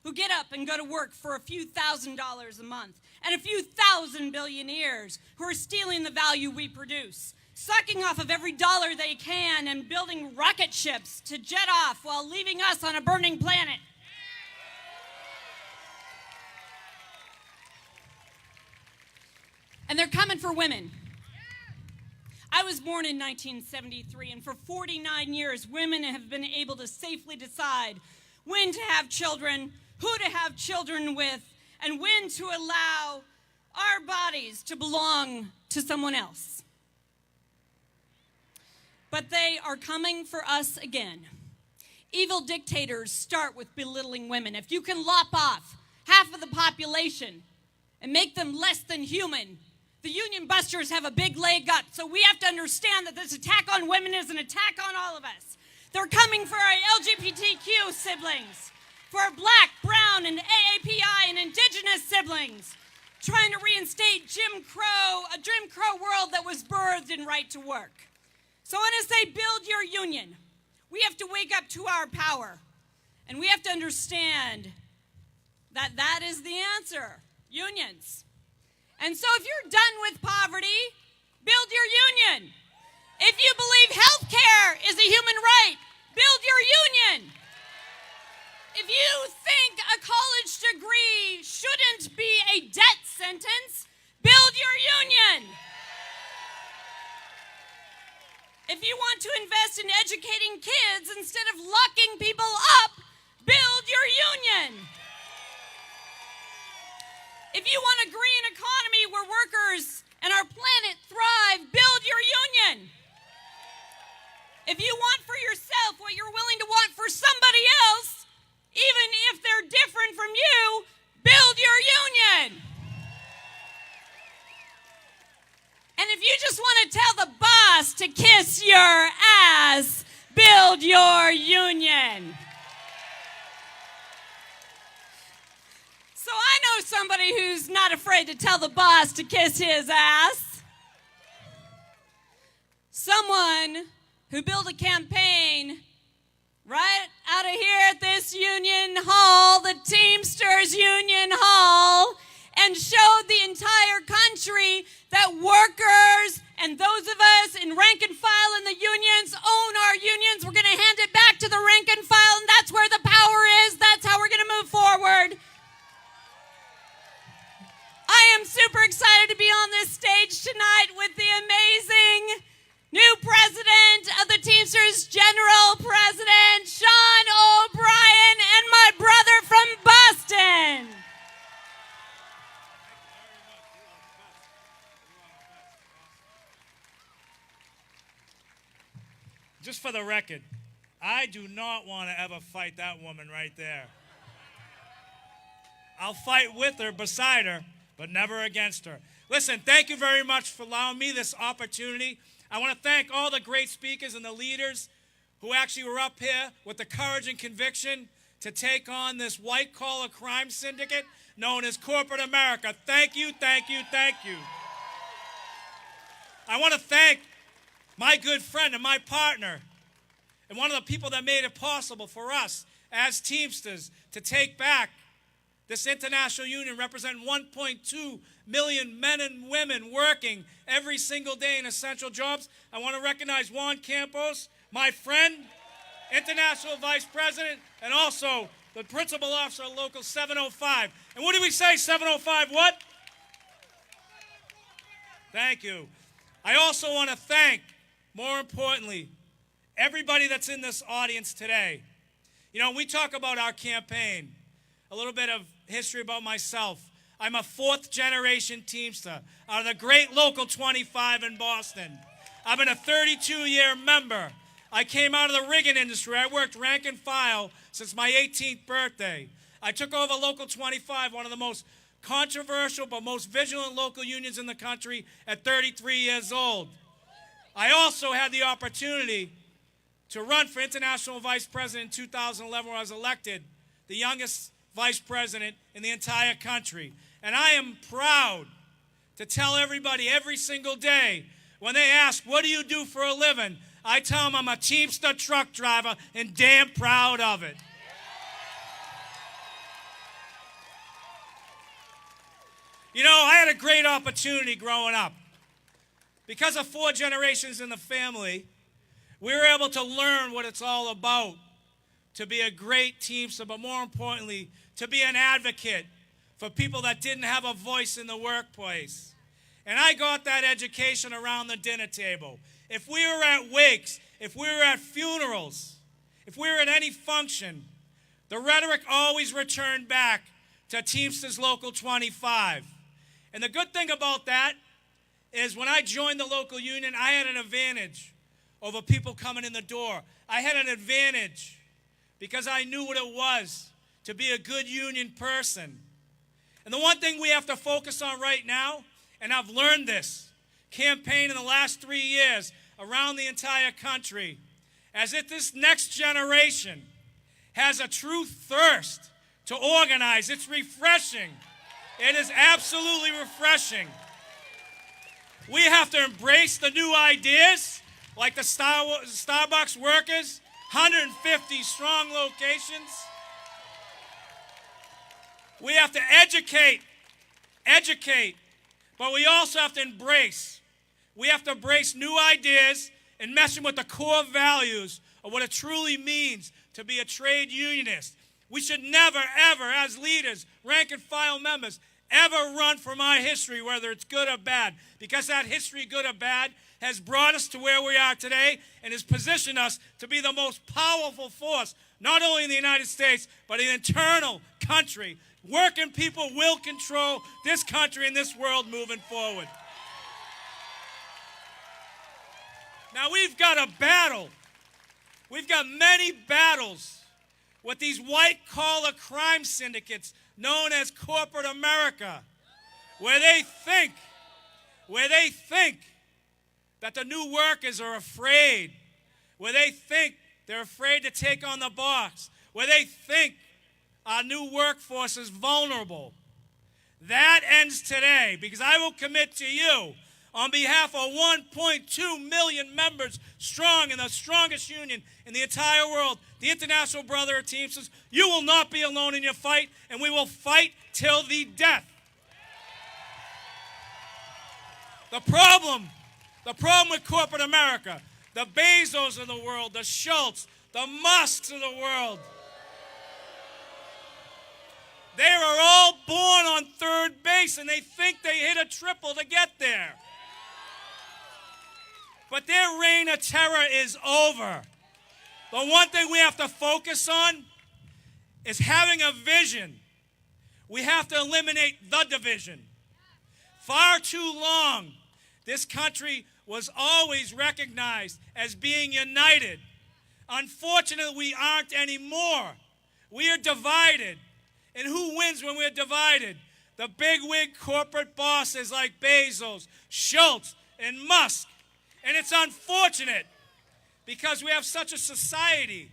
who get up and go to work for a few $1,000s a month, and a few thousand billionaires who are stealing the value we produce, sucking off of every dollar they can and building rocket ships to jet off while leaving us on a burning planet. And they're coming for women. I was born in 1973, and for 49 years, women have been able to safely decide when to have children, who to have children with, and when to allow our bodies to belong to someone else. But they are coming for us again. Evil dictators start with belittling women. If you can lop off half of the population and make them less than human, the union busters have a big leg up. So we have to understand that this attack on women is an attack on all of us. They're coming for our LGBTQ siblings, for our black, brown, and AAPI and indigenous siblings, trying to reinstate a Jim Crow world that was birthed in right to work. So when I say build your union, we have to wake up to our power. And we have to understand that that is the answer, unions. And so if you're done with poverty, build your union. If you believe health care is a human right, build your union. If you think a college degree shouldn't be a death sentence, build your union. If you want to invest in educating kids instead of locking people up, build your union. If you want a green economy where workers and our planet thrive, build your union. If you want for yourself what you're willing to want for somebody else, even if they're different from you, build your union. And if you just want to tell the boss to kiss your ass, build your union. So I know somebody who's not afraid to tell the boss to kiss his ass. Someone who built a campaign right out of here at this union hall, the Teamsters Union Hall, and showed the entire country that workers and those of us in rank and file in the unions own our unions. We're going to hand it back to the rank and file, and that's where the power is. That's how we're going to move forward. I am super excited to be on this stage tonight with the amazing new president of the Teamsters, General President Sean O'Brien, and my brother from Boston. Just for the record, I do not want to ever fight that woman right there. I'll fight with her, beside her, but never against her. Listen, thank you very much for allowing me this opportunity. I want to thank all the great speakers and the leaders who actually were up here with the courage and conviction to take on this white-collar crime syndicate known as corporate America. Thank you, thank you, thank you. I want to thank my good friend and my partner and one of the people that made it possible for us as Teamsters to take back this international union, representing 1.2 million men and women working every single day in essential jobs. I want to recognize Juan Campos, my friend, International Vice President, and also the Principal Officer of Local 705. And what do we say, 705 what? Thank you. I also want to thank, more importantly, everybody that's in this audience today. You know, we talk about our campaign, a little bit of history about myself. I'm a fourth-generation Teamster out of the great Local 25 in Boston. I've been a 32-year member. I came out of the rigging industry. I worked rank and file since my 18th birthday. I took over Local 25, one of the most controversial but most vigilant local unions in the country, at 33 years old. I also had the opportunity to run for International Vice President in 2011, where I was elected the youngest vice president in the entire country. And I am proud to tell everybody every single day when they ask, what do you do for a living? I tell them I'm a Teamster truck driver and damn proud of it. You know, I had a great opportunity growing up. Because of 4 generations in the family, we were able to learn what it's all about to be a great Teamster, but more importantly, to be an advocate for people that didn't have a voice in the workplace. And I got that education around the dinner table. If we were at wakes, if we were at funerals, if we were at any function, the rhetoric always returned back to Teamsters Local 25. And the good thing about that is when I joined the local union, I had an advantage over people coming in the door. I had an advantage because I knew what it was to be a good union person. And the one thing we have to focus on right now, and I've learned this, campaign in the last 3 years around the entire country, as if this next generation has a true thirst to organize. It's refreshing. It is absolutely refreshing. We have to embrace the new ideas, like the Starbucks workers, 150 strong locations. We have to educate, but we also have to embrace. We have to embrace new ideas and messing with the core values of what it truly means to be a trade unionist. We should never, ever, as leaders, rank and file members, ever run from our history, whether it's good or bad, because that history, good or bad, has brought us to where we are today and has positioned us to be the most powerful force, not only in the United States, but in the internal country. Working people will control this country and this world moving forward. Now, we've got a battle. We've got many battles with these white-collar crime syndicates known as corporate America, where they think that the new workers are afraid, where they think they're afraid to take on the boss, where they think our new workforce is vulnerable. That ends today, because I will commit to you, on behalf of 1.2 million members strong in the strongest union in the entire world, the International Brotherhood of Teamsters, you will not be alone in your fight, and we will fight till the death. The problem with corporate America, the Bezos of the world, the Schultz, the Musks of the world, they are all born on third base, and they think they hit a triple to get there. But their reign of terror is over. The one thing we have to focus on is having a vision. We have to eliminate the division. Far too long, this country was always recognized as being united. Unfortunately, we aren't anymore. We are divided. And who wins when we're divided? The bigwig corporate bosses like Bezos, Schultz, and Musk. And it's unfortunate because we have such a society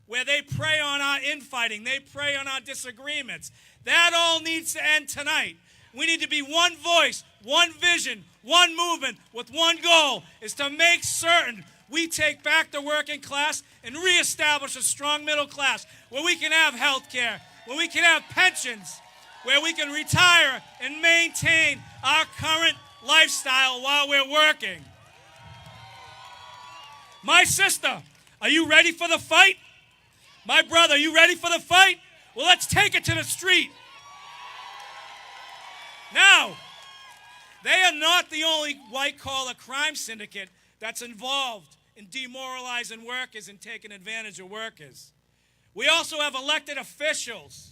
where they prey on our infighting, they prey on our disagreements. That all needs to end tonight. We need to be one voice, one vision, one movement with one goal, is to make certain we take back the working class and reestablish a strong middle class where we can have health care, where we can have pensions, where we can retire and maintain our current lifestyle while we're working. My sister, are you ready for the fight? My brother, are you ready for the fight? Well, let's take it to the street. Now, they are not the only white-collar crime syndicate that's involved in demoralizing workers and taking advantage of workers. We also have elected officials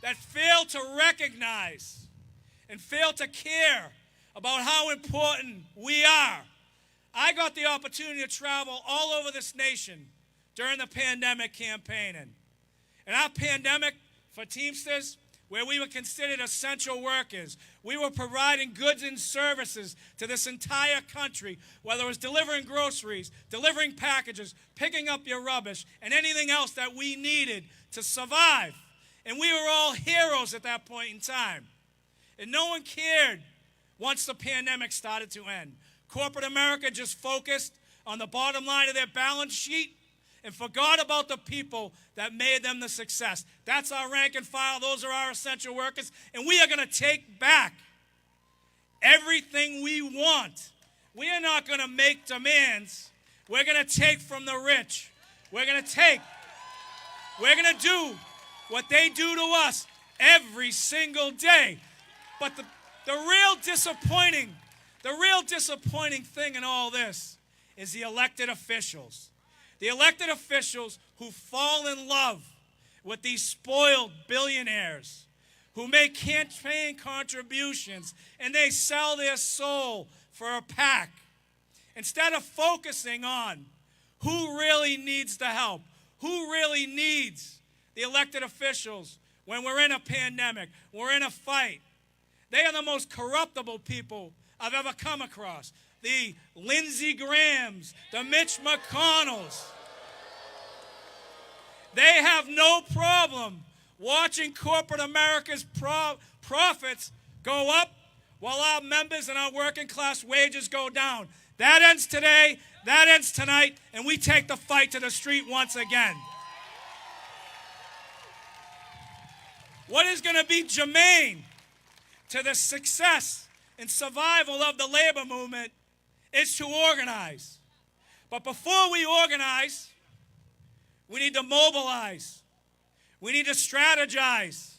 that fail to recognize and fail to care about how important we are. I got the opportunity to travel all over this nation during the pandemic campaigning. And our pandemic for Teamsters, where we were considered essential workers, we were providing goods and services to this entire country, whether it was delivering groceries, delivering packages, picking up your rubbish, and anything else that we needed to survive. And we were all heroes at that point in time. And no one cared once the pandemic started to end. Corporate America just focused on the bottom line of their balance sheet and forgot about the people that made them the success. That's our rank and file. Those are our essential workers. And we are going to take back everything we want. We are not going to make demands. We're going to take from the rich. We're going to take. We're going to do what they do to us every single day. But The real disappointing thing in all this is the elected officials. The elected officials who fall in love with these spoiled billionaires who make campaign contributions and they sell their soul for a pack instead of focusing on who really needs the help, who really needs the elected officials when we're in a pandemic, we're in a fight. They are the most corruptible people I've ever come across. The Lindsey Grahams, the Mitch McConnells. They have no problem watching corporate America's profits go up while our members and our working class wages go down. That ends today, that ends tonight, and we take the fight to the street once again. What is going to be germane to the success and survival of the labor movement is to organize. But before we organize, we need to mobilize. We need to strategize,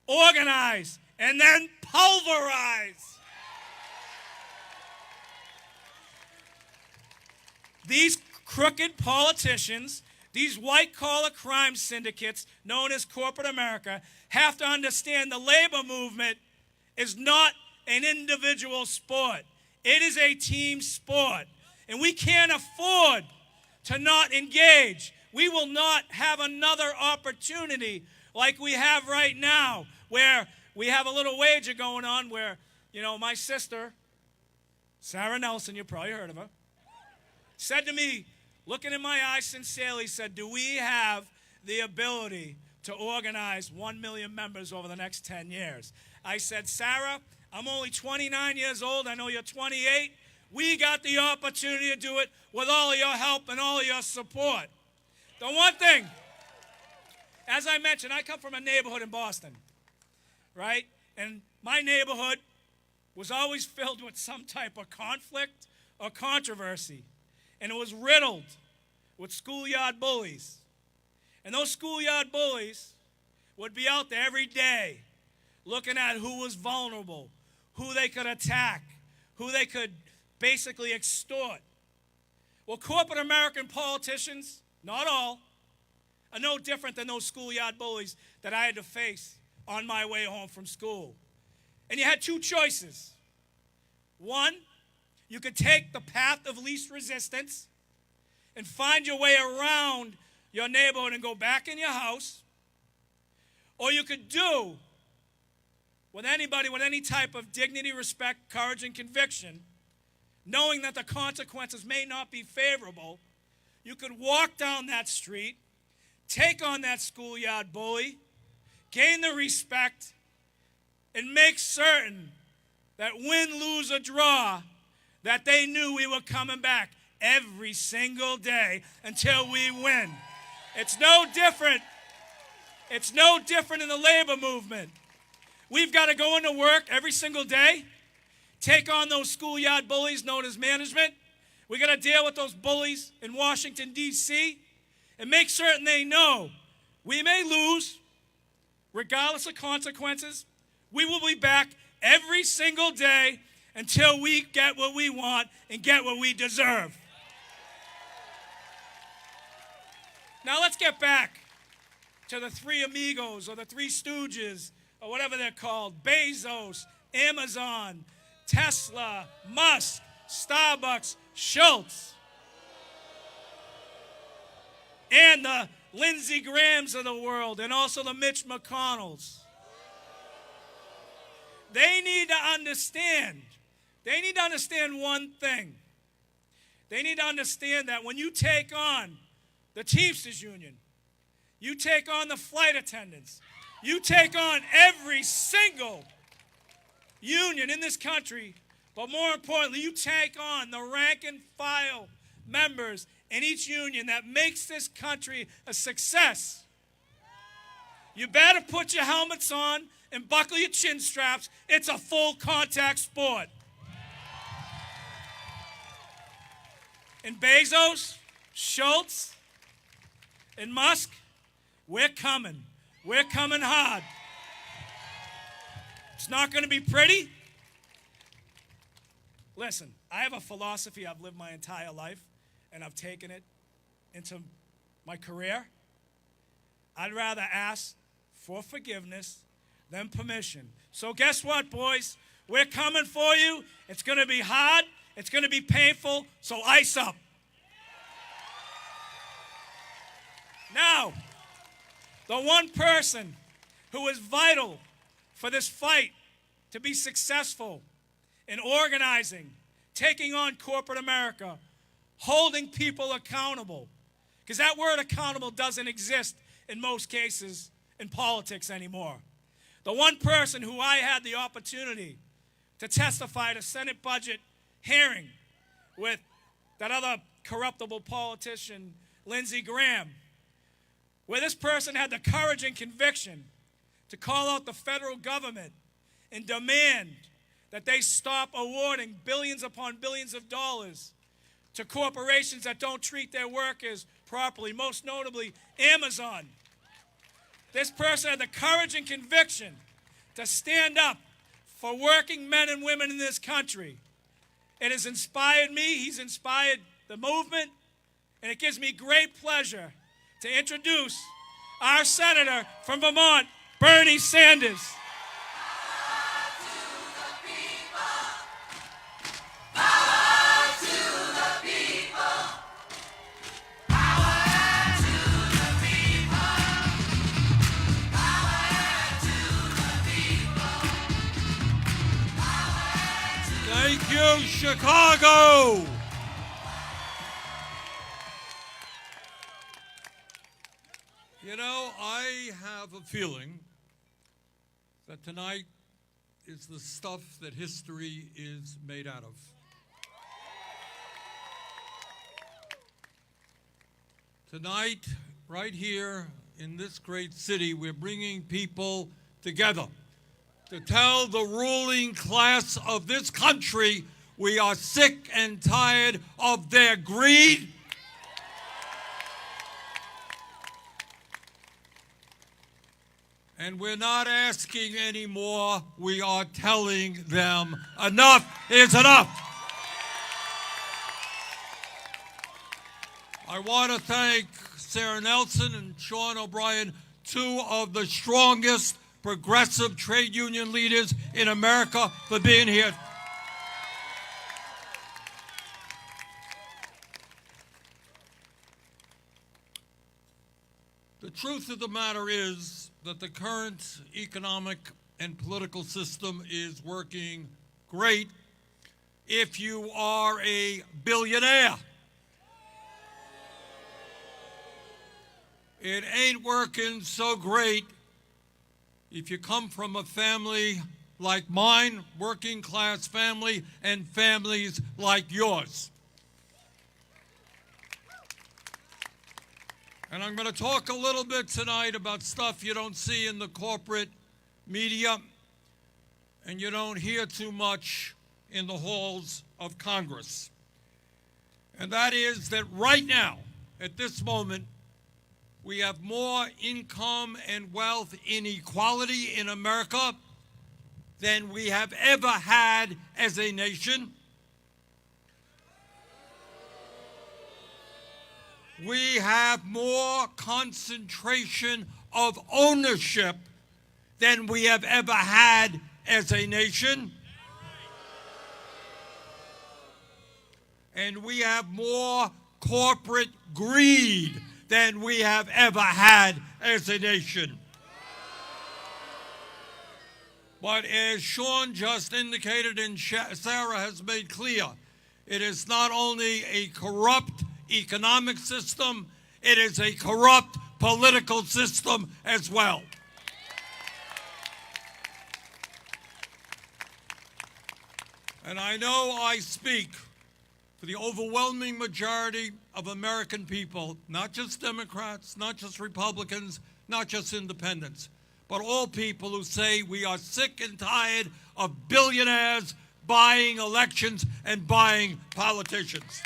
organize, and then pulverize. These crooked politicians, these white-collar crime syndicates known as corporate America, have to understand the labor movement is not an individual sport. It is a team sport. And we can't afford to not engage. We will not have another opportunity like we have right now, where we have a little wager going on where, my sister, Sara Nelson, you probably heard of her, said to me, looking in my eyes sincerely, said, do we have the ability to organize 1 million members over the next 10 years? I said, Sara, I'm only 29 years old. I know you're 28. We got the opportunity to do it with all of your help and all of your support. The one thing, as I mentioned, I come from a neighborhood in Boston, right? And my neighborhood was always filled with some type of conflict or controversy. And it was riddled with schoolyard bullies. And those schoolyard bullies would be out there every day looking at who was vulnerable, who they could attack, who they could basically extort. Well, corporate American politicians, not all, are no different than those schoolyard bullies that I had to face on my way home from school. And you had two choices. One, you could take the path of least resistance and find your way around your neighborhood and go back in your house. Or you could do with anybody with any type of dignity, respect, courage, and conviction, knowing that the consequences may not be favorable. You could walk down that street, take on that schoolyard bully, gain the respect, and make certain that win, lose, or draw, that they knew we were coming back every single day until we win. It's no different. It's no different in the labor movement. We've got to go into work every single day, take on those schoolyard bullies known as management. We got to deal with those bullies in Washington, D.C., and make certain they know we may lose, regardless of consequences. We will be back every single day until we get what we want and get what we deserve. Now let's get back to the three amigos or the three stooges or whatever they're called: Bezos, Amazon, Tesla, Musk, Starbucks, Schultz, and the Lindsey Grahams of the world, and also the Mitch McConnells. They need to understand. They need to understand one thing. They need to understand that when you take on the Teamsters Union, you take on the flight attendants, you take on every single union in this country, but more importantly, you take on the rank and file members in each union that makes this country a success. You better put your helmets on and buckle your chin straps. It's a full contact sport. And Bezos, Schultz, and Musk, we're coming. We're coming hard. It's not going to be pretty. Listen, I have a philosophy I've lived my entire life, and I've taken it into my career. I'd rather ask for forgiveness than permission. So guess what, boys? We're coming for you. It's going to be hard. It's going to be painful, so ice up. Now, the one person who is vital for this fight to be successful in organizing, taking on corporate America, holding people accountable, because that word accountable doesn't exist in most cases in politics anymore. The one person who I had the opportunity to testify at a Senate budget hearing with that other corruptible politician, Lindsey Graham, where this person had the courage and conviction to call out the federal government and demand that they stop awarding billions upon billions of dollars to corporations that don't treat their workers properly, most notably Amazon. This person had the courage and conviction to stand up for working men and women in this country. It has inspired me, he's inspired the movement, and it gives me great pleasure to introduce our senator from Vermont, Bernie Sanders. Thank you, Chicago! You know, I have a feeling that tonight is the stuff that history is made out of. Tonight, right here in this great city, we're bringing people together to tell the ruling class of this country we are sick and tired of their greed, and we're not asking anymore, we are telling them enough is enough. I want to thank Sara Nelson and Sean O'Brien, two of the strongest progressive trade union leaders in America, for being here. The truth of the matter is that the current economic and political system is working great if you are a billionaire. It ain't working so great if you come from a family like mine, working class family, and families like yours. And I'm going to talk a little bit tonight about stuff you don't see in the corporate media and you don't hear too much in the halls of Congress. And that is that right now, at this moment, we have more income and wealth inequality in America than we have ever had as a nation. We have more concentration of ownership than we have ever had as a nation. And we have more corporate greed than we have ever had as a nation. But as Sean just indicated and Sara has made clear, it is not only a corrupt economic system, it is a corrupt political system as well. And I know I speak for the overwhelming majority of American people, not just Democrats, not just Republicans, not just independents, but all people who say we are sick and tired of billionaires buying elections and buying politicians.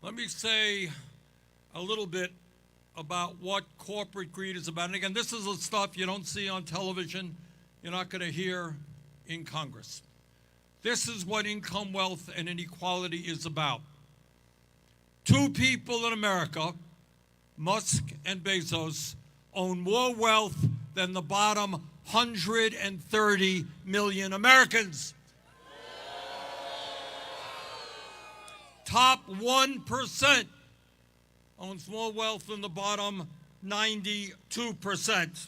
Let me say a little bit about what corporate greed is about. And again, this is the stuff you don't see on television, you're not going to hear in Congress. This is what income, wealth, and inequality is about. Two people in America, Musk and Bezos, own more wealth than the bottom 130 million Americans. Top 1% owns more wealth than the bottom 92%.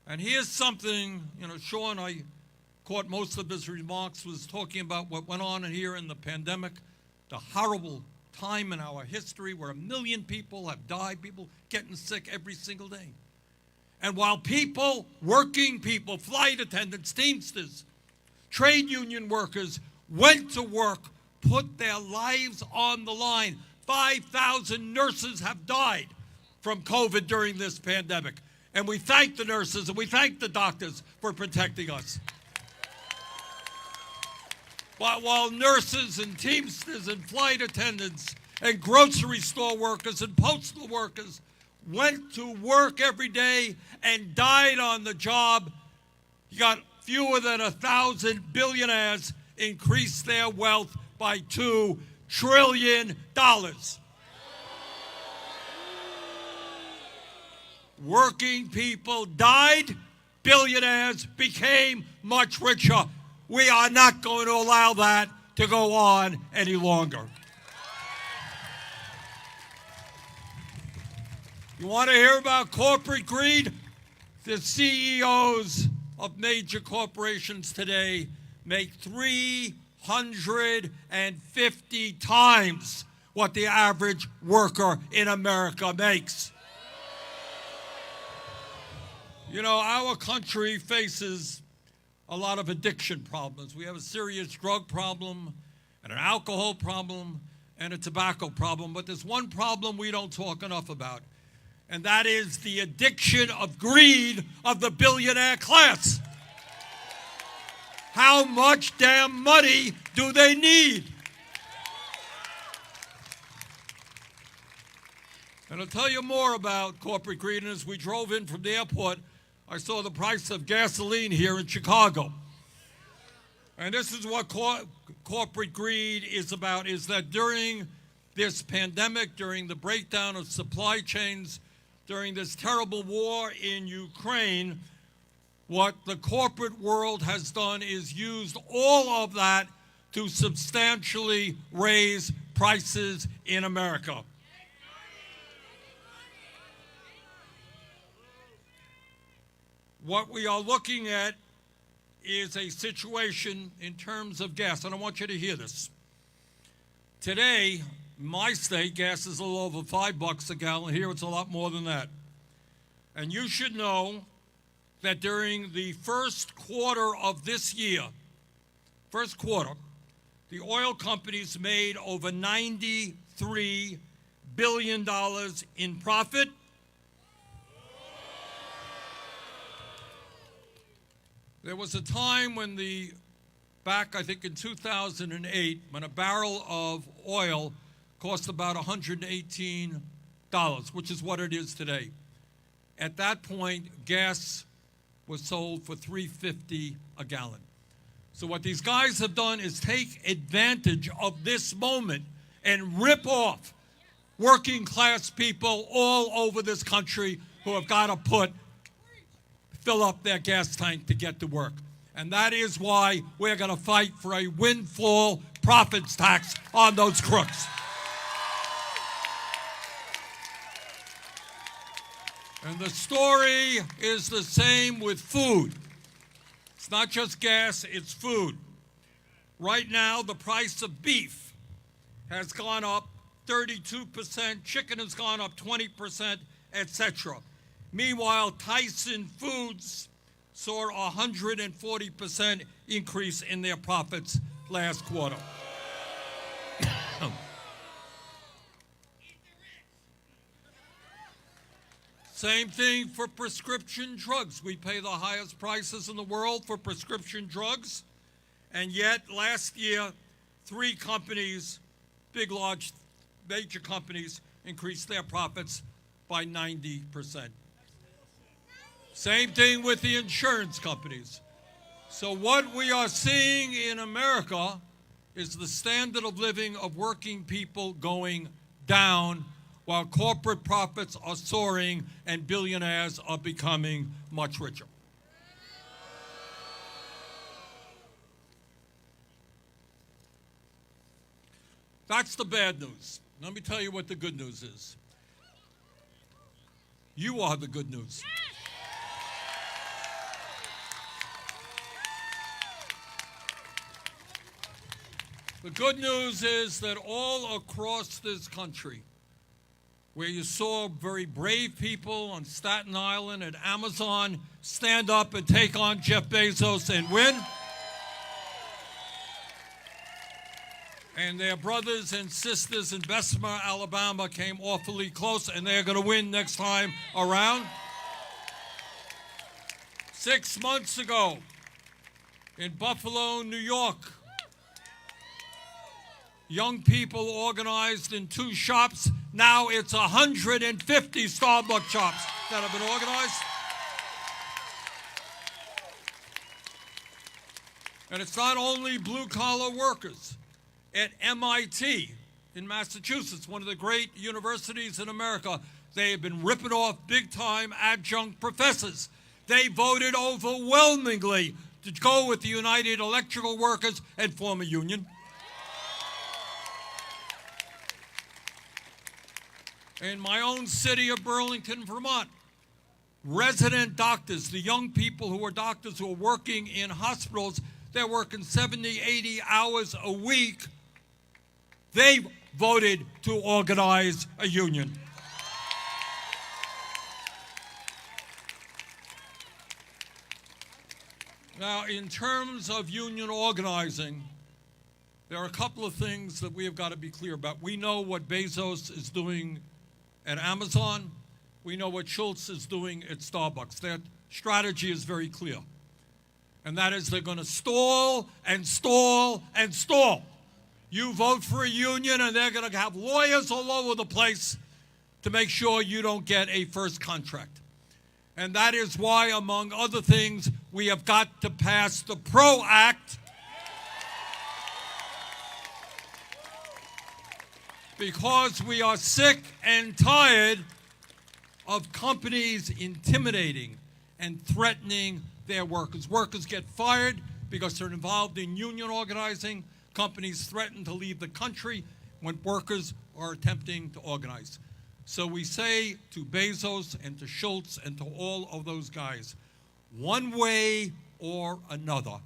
And here's something, Sean, I caught most of his remarks, was talking about what went on here in the pandemic, the horrible time in our history where 1 million people have died, people getting sick every single day. And while people, working people, flight attendants, Teamsters, trade union workers went to work, put their lives on the line, 5,000 nurses have died from COVID during this pandemic. And we thank the nurses and we thank the doctors for protecting us. While nurses and Teamsters and flight attendants and grocery store workers and postal workers went to work every day and died on the job, you got fewer than 1,000 billionaires increased their wealth by $2 trillion. Working people died, billionaires became much richer. We are not going to allow that to go on any longer. You want to hear about corporate greed? The CEOs of major corporations today make 350 times what the average worker in America makes. Our country faces a lot of addiction problems. We have a serious drug problem and an alcohol problem and a tobacco problem, but there's one problem we don't talk enough about, and that is the addiction of greed of the billionaire class. How much damn money do they need? And I'll tell you more about corporate greed. And as we drove in from the airport, I saw the price of gasoline here in Chicago. And this is what corporate greed is about, is that during this pandemic, during the breakdown of supply chains, during this terrible war in Ukraine, what the corporate world has done is used all of that to substantially raise prices in America. What we are looking at is a situation in terms of gas, and I want you to hear this. Today, in my state, gas is a little over $5 a gallon. Here it's a lot more than that. And you should know that during the first quarter of this year, the oil companies made over $93 billion in profit. There was a time when back I think in 2008, when a barrel of oil cost about $118, which is what it is today. At that point, gas was sold for $3.50 a gallon. So what these guys have done is take advantage of this moment and rip off working class people all over this country who have got to fill up their gas tank to get to work. And that is why we're going to fight for a windfall profits tax on those crooks. And the story is the same with food. It's not just gas, it's food. Right now, the price of beef has gone up 32%, chicken has gone up 20%, etc. Meanwhile, Tyson Foods saw a 140% increase in their profits last quarter. Same thing for prescription drugs. We pay the highest prices in the world for prescription drugs, and yet last year, 3 companies, big, large major companies increased their profits by 90%. Same thing with the insurance companies. So what we are seeing in America is the standard of living of working people going down while corporate profits are soaring and billionaires are becoming much richer. That's the bad news. Let me tell you what the good news is. You are the good news. The good news is that all across this country, where you saw very brave people on Staten Island at Amazon stand up and take on Jeff Bezos and win, and their brothers and sisters in Bessemer, Alabama came awfully close, and they're going to win next time around. 6 months ago in Buffalo, New York, young people organized in 2 shops. Now it's 150 Starbucks shops that have been organized. And it's not only blue-collar workers. At MIT in Massachusetts, one of the great universities in America, they have been ripping off big-time adjunct professors. They voted overwhelmingly to go with the United Electrical Workers and form a union. In my own city of Burlington, Vermont, resident doctors, the young people who are doctors who are working in hospitals, they're working 70, 80 hours a week. They voted to organize a union. Now, in terms of union organizing, there are a couple of things that we have got to be clear about. We know what Bezos is doing at Amazon. We know what Schultz is doing at Starbucks. Their strategy is very clear. And that is they're going to stall and stall and stall. You vote for a union, and they're going to have lawyers all over the place to make sure you don't get a first contract. And that is why, among other things, we have got to pass the PRO Act, because we are sick and tired of companies intimidating and threatening their workers. Workers get fired because they're involved in union organizing. Companies threaten to leave the country when workers are attempting to organize. So we say to Bezos and to Schultz and to all of those guys, one way or another,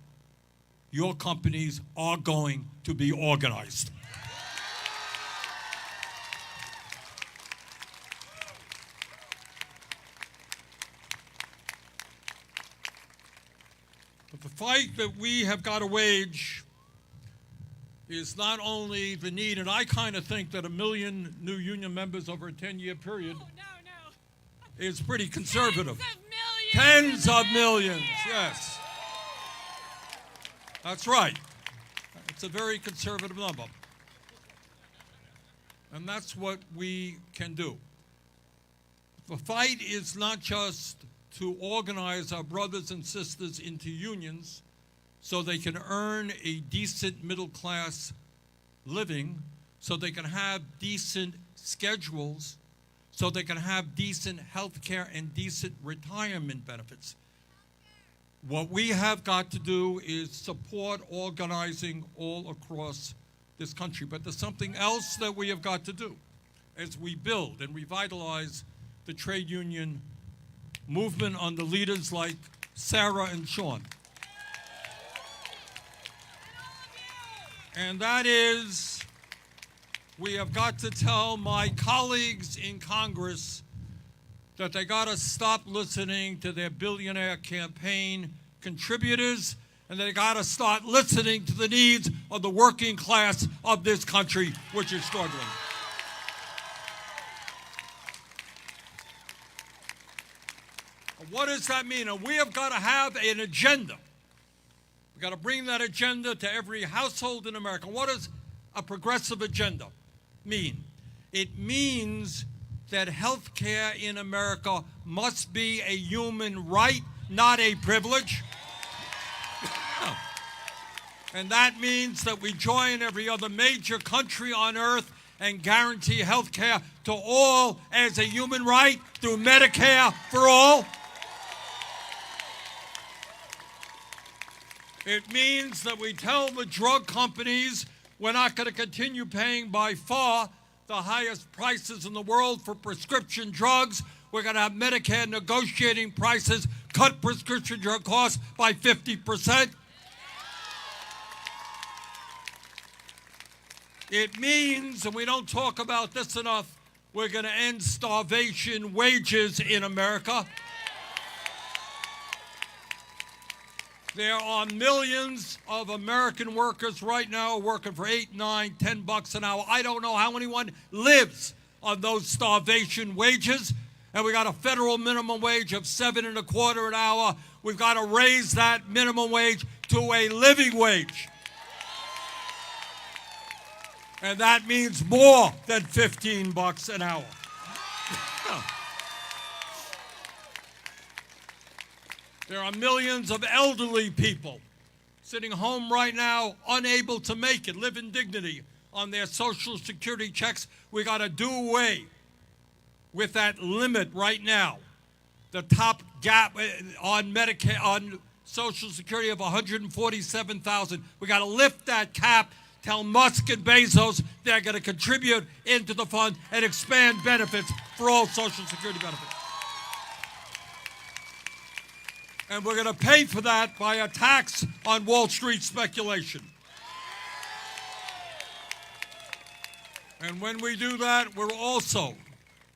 your companies are going to be organized. But the fight that we have got to wage is not only the need, and I kind of think that 1 million new union members over a 10-year period is pretty conservative. Tens of millions, yes. That's right. It's a very conservative number. And that's what we can do. The fight is not just to organize our brothers and sisters into unions so they can earn a decent middle-class living, so they can have decent schedules, so they can have decent health care and decent retirement benefits. What we have got to do is support organizing all across this country. But there's something else that we have got to do as we build and revitalize the trade union movement under leaders like Sara and Sean. And that is, we have got to tell my colleagues in Congress that they got to stop listening to their billionaire campaign contributors, and they got to start listening to the needs of the working class of this country, which is struggling. What does that mean? And we have got to have an agenda. We've got to bring that agenda to every household in America. What does a progressive agenda mean? It means that health care in America must be a human right, not a privilege. And that means that we join every other major country on earth and guarantee health care to all as a human right through Medicare for all. It means that we tell the drug companies we're not going to continue paying by far the highest prices in the world for prescription drugs. We're going to have Medicare negotiating prices, cut prescription drug costs by 50%. It means, and we don't talk about this enough, we're going to end starvation wages in America. There are millions of American workers right now working for $8, $9, $10 an hour. I don't know how anyone lives on those starvation wages. And we got a federal minimum wage of $7.25 an hour. We've got to raise that minimum wage to a living wage. And that means more than $15 an hour. There are millions of elderly people sitting home right now, unable to make it, live in dignity on their Social Security checks. We got to do away with that limit right now. The top gap on Medicare, on Social Security of $147,000. We got to lift that cap. Tell Musk and Bezos they're going to contribute into the fund and expand benefits for all Social Security benefits. And we're going to pay for that by a tax on Wall Street speculation. And when we do that, we're also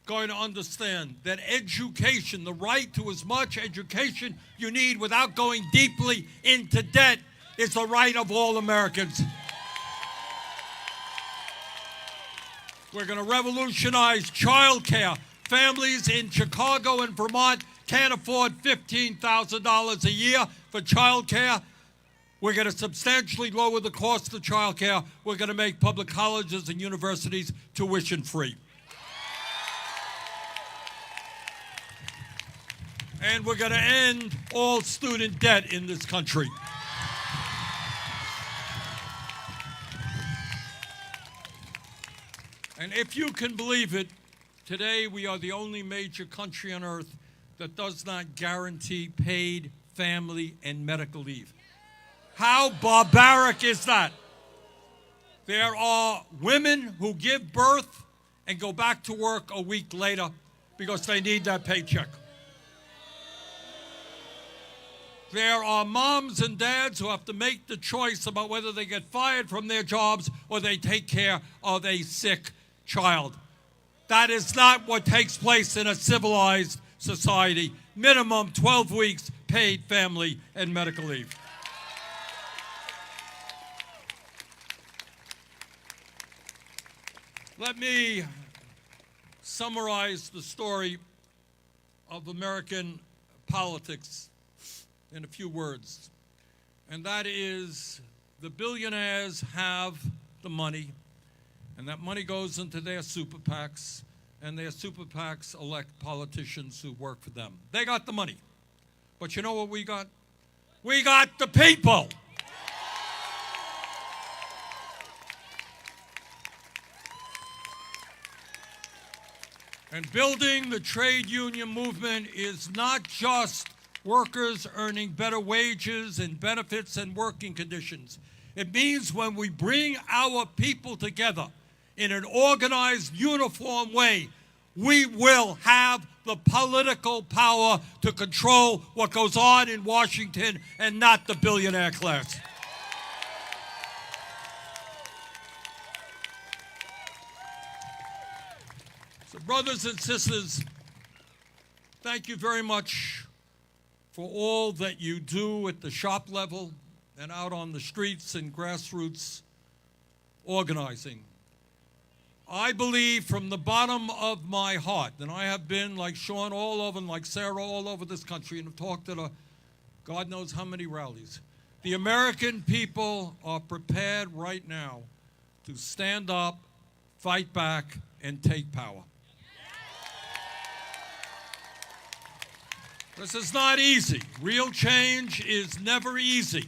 going to understand that education, the right to as much education you need without going deeply into debt, is the right of all Americans. We're going to revolutionize child care. Families in Chicago and Vermont can't afford $15,000 a year for child care. We're going to substantially lower the cost of child care. We're going to make public colleges and universities tuition free. And we're going to end all student debt in this country. And if you can believe it, today we are the only major country on earth that does not guarantee paid family and medical leave. How barbaric is that? There are women who give birth and go back to work a week later because they need that paycheck. There are moms and dads who have to make the choice about whether they get fired from their jobs or they take care of a sick child. That is not what takes place in a civilized society. Minimum 12 weeks paid family and medical leave. Let me summarize the story of American politics in a few words. And that is, the billionaires have the money, and that money goes into their super PACs, and their super PACs elect politicians who work for them. They got the money. But you know what we got? We got the people. And building the trade union movement is not just workers earning better wages and benefits and working conditions. It means when we bring our people together in an organized, uniform way, we will have the political power to control what goes on in Washington and not the billionaire class. So, brothers and sisters, thank you very much for all that you do at the shop level and out on the streets and grassroots organizing. I believe from the bottom of my heart, and I have been like Sean all over and like Sarah all over this country and have talked at God knows how many rallies. The American people are prepared right now to stand up fight back, and take power. This is not easy. Real change is never easy.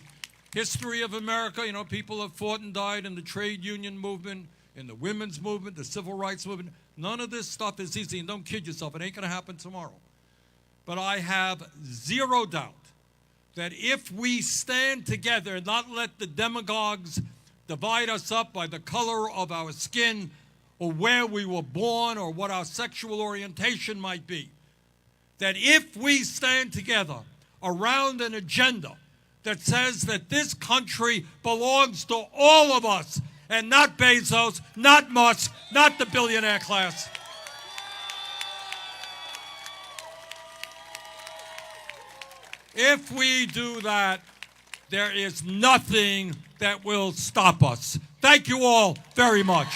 History of America, people have fought and died in the trade union movement, in the women's movement, the civil rights movement. None of this stuff is easy, and don't kid yourself. It ain't going to happen tomorrow. But I have zero doubt that if we stand together and not let the demagogues divide us up by the color of our skin or where we were born or what our sexual orientation might be, that if we stand together around an agenda that says that this country belongs to all of us and not Bezos, not Musk, not the billionaire class. If we do that, there is nothing that will stop us. Thank you all very much.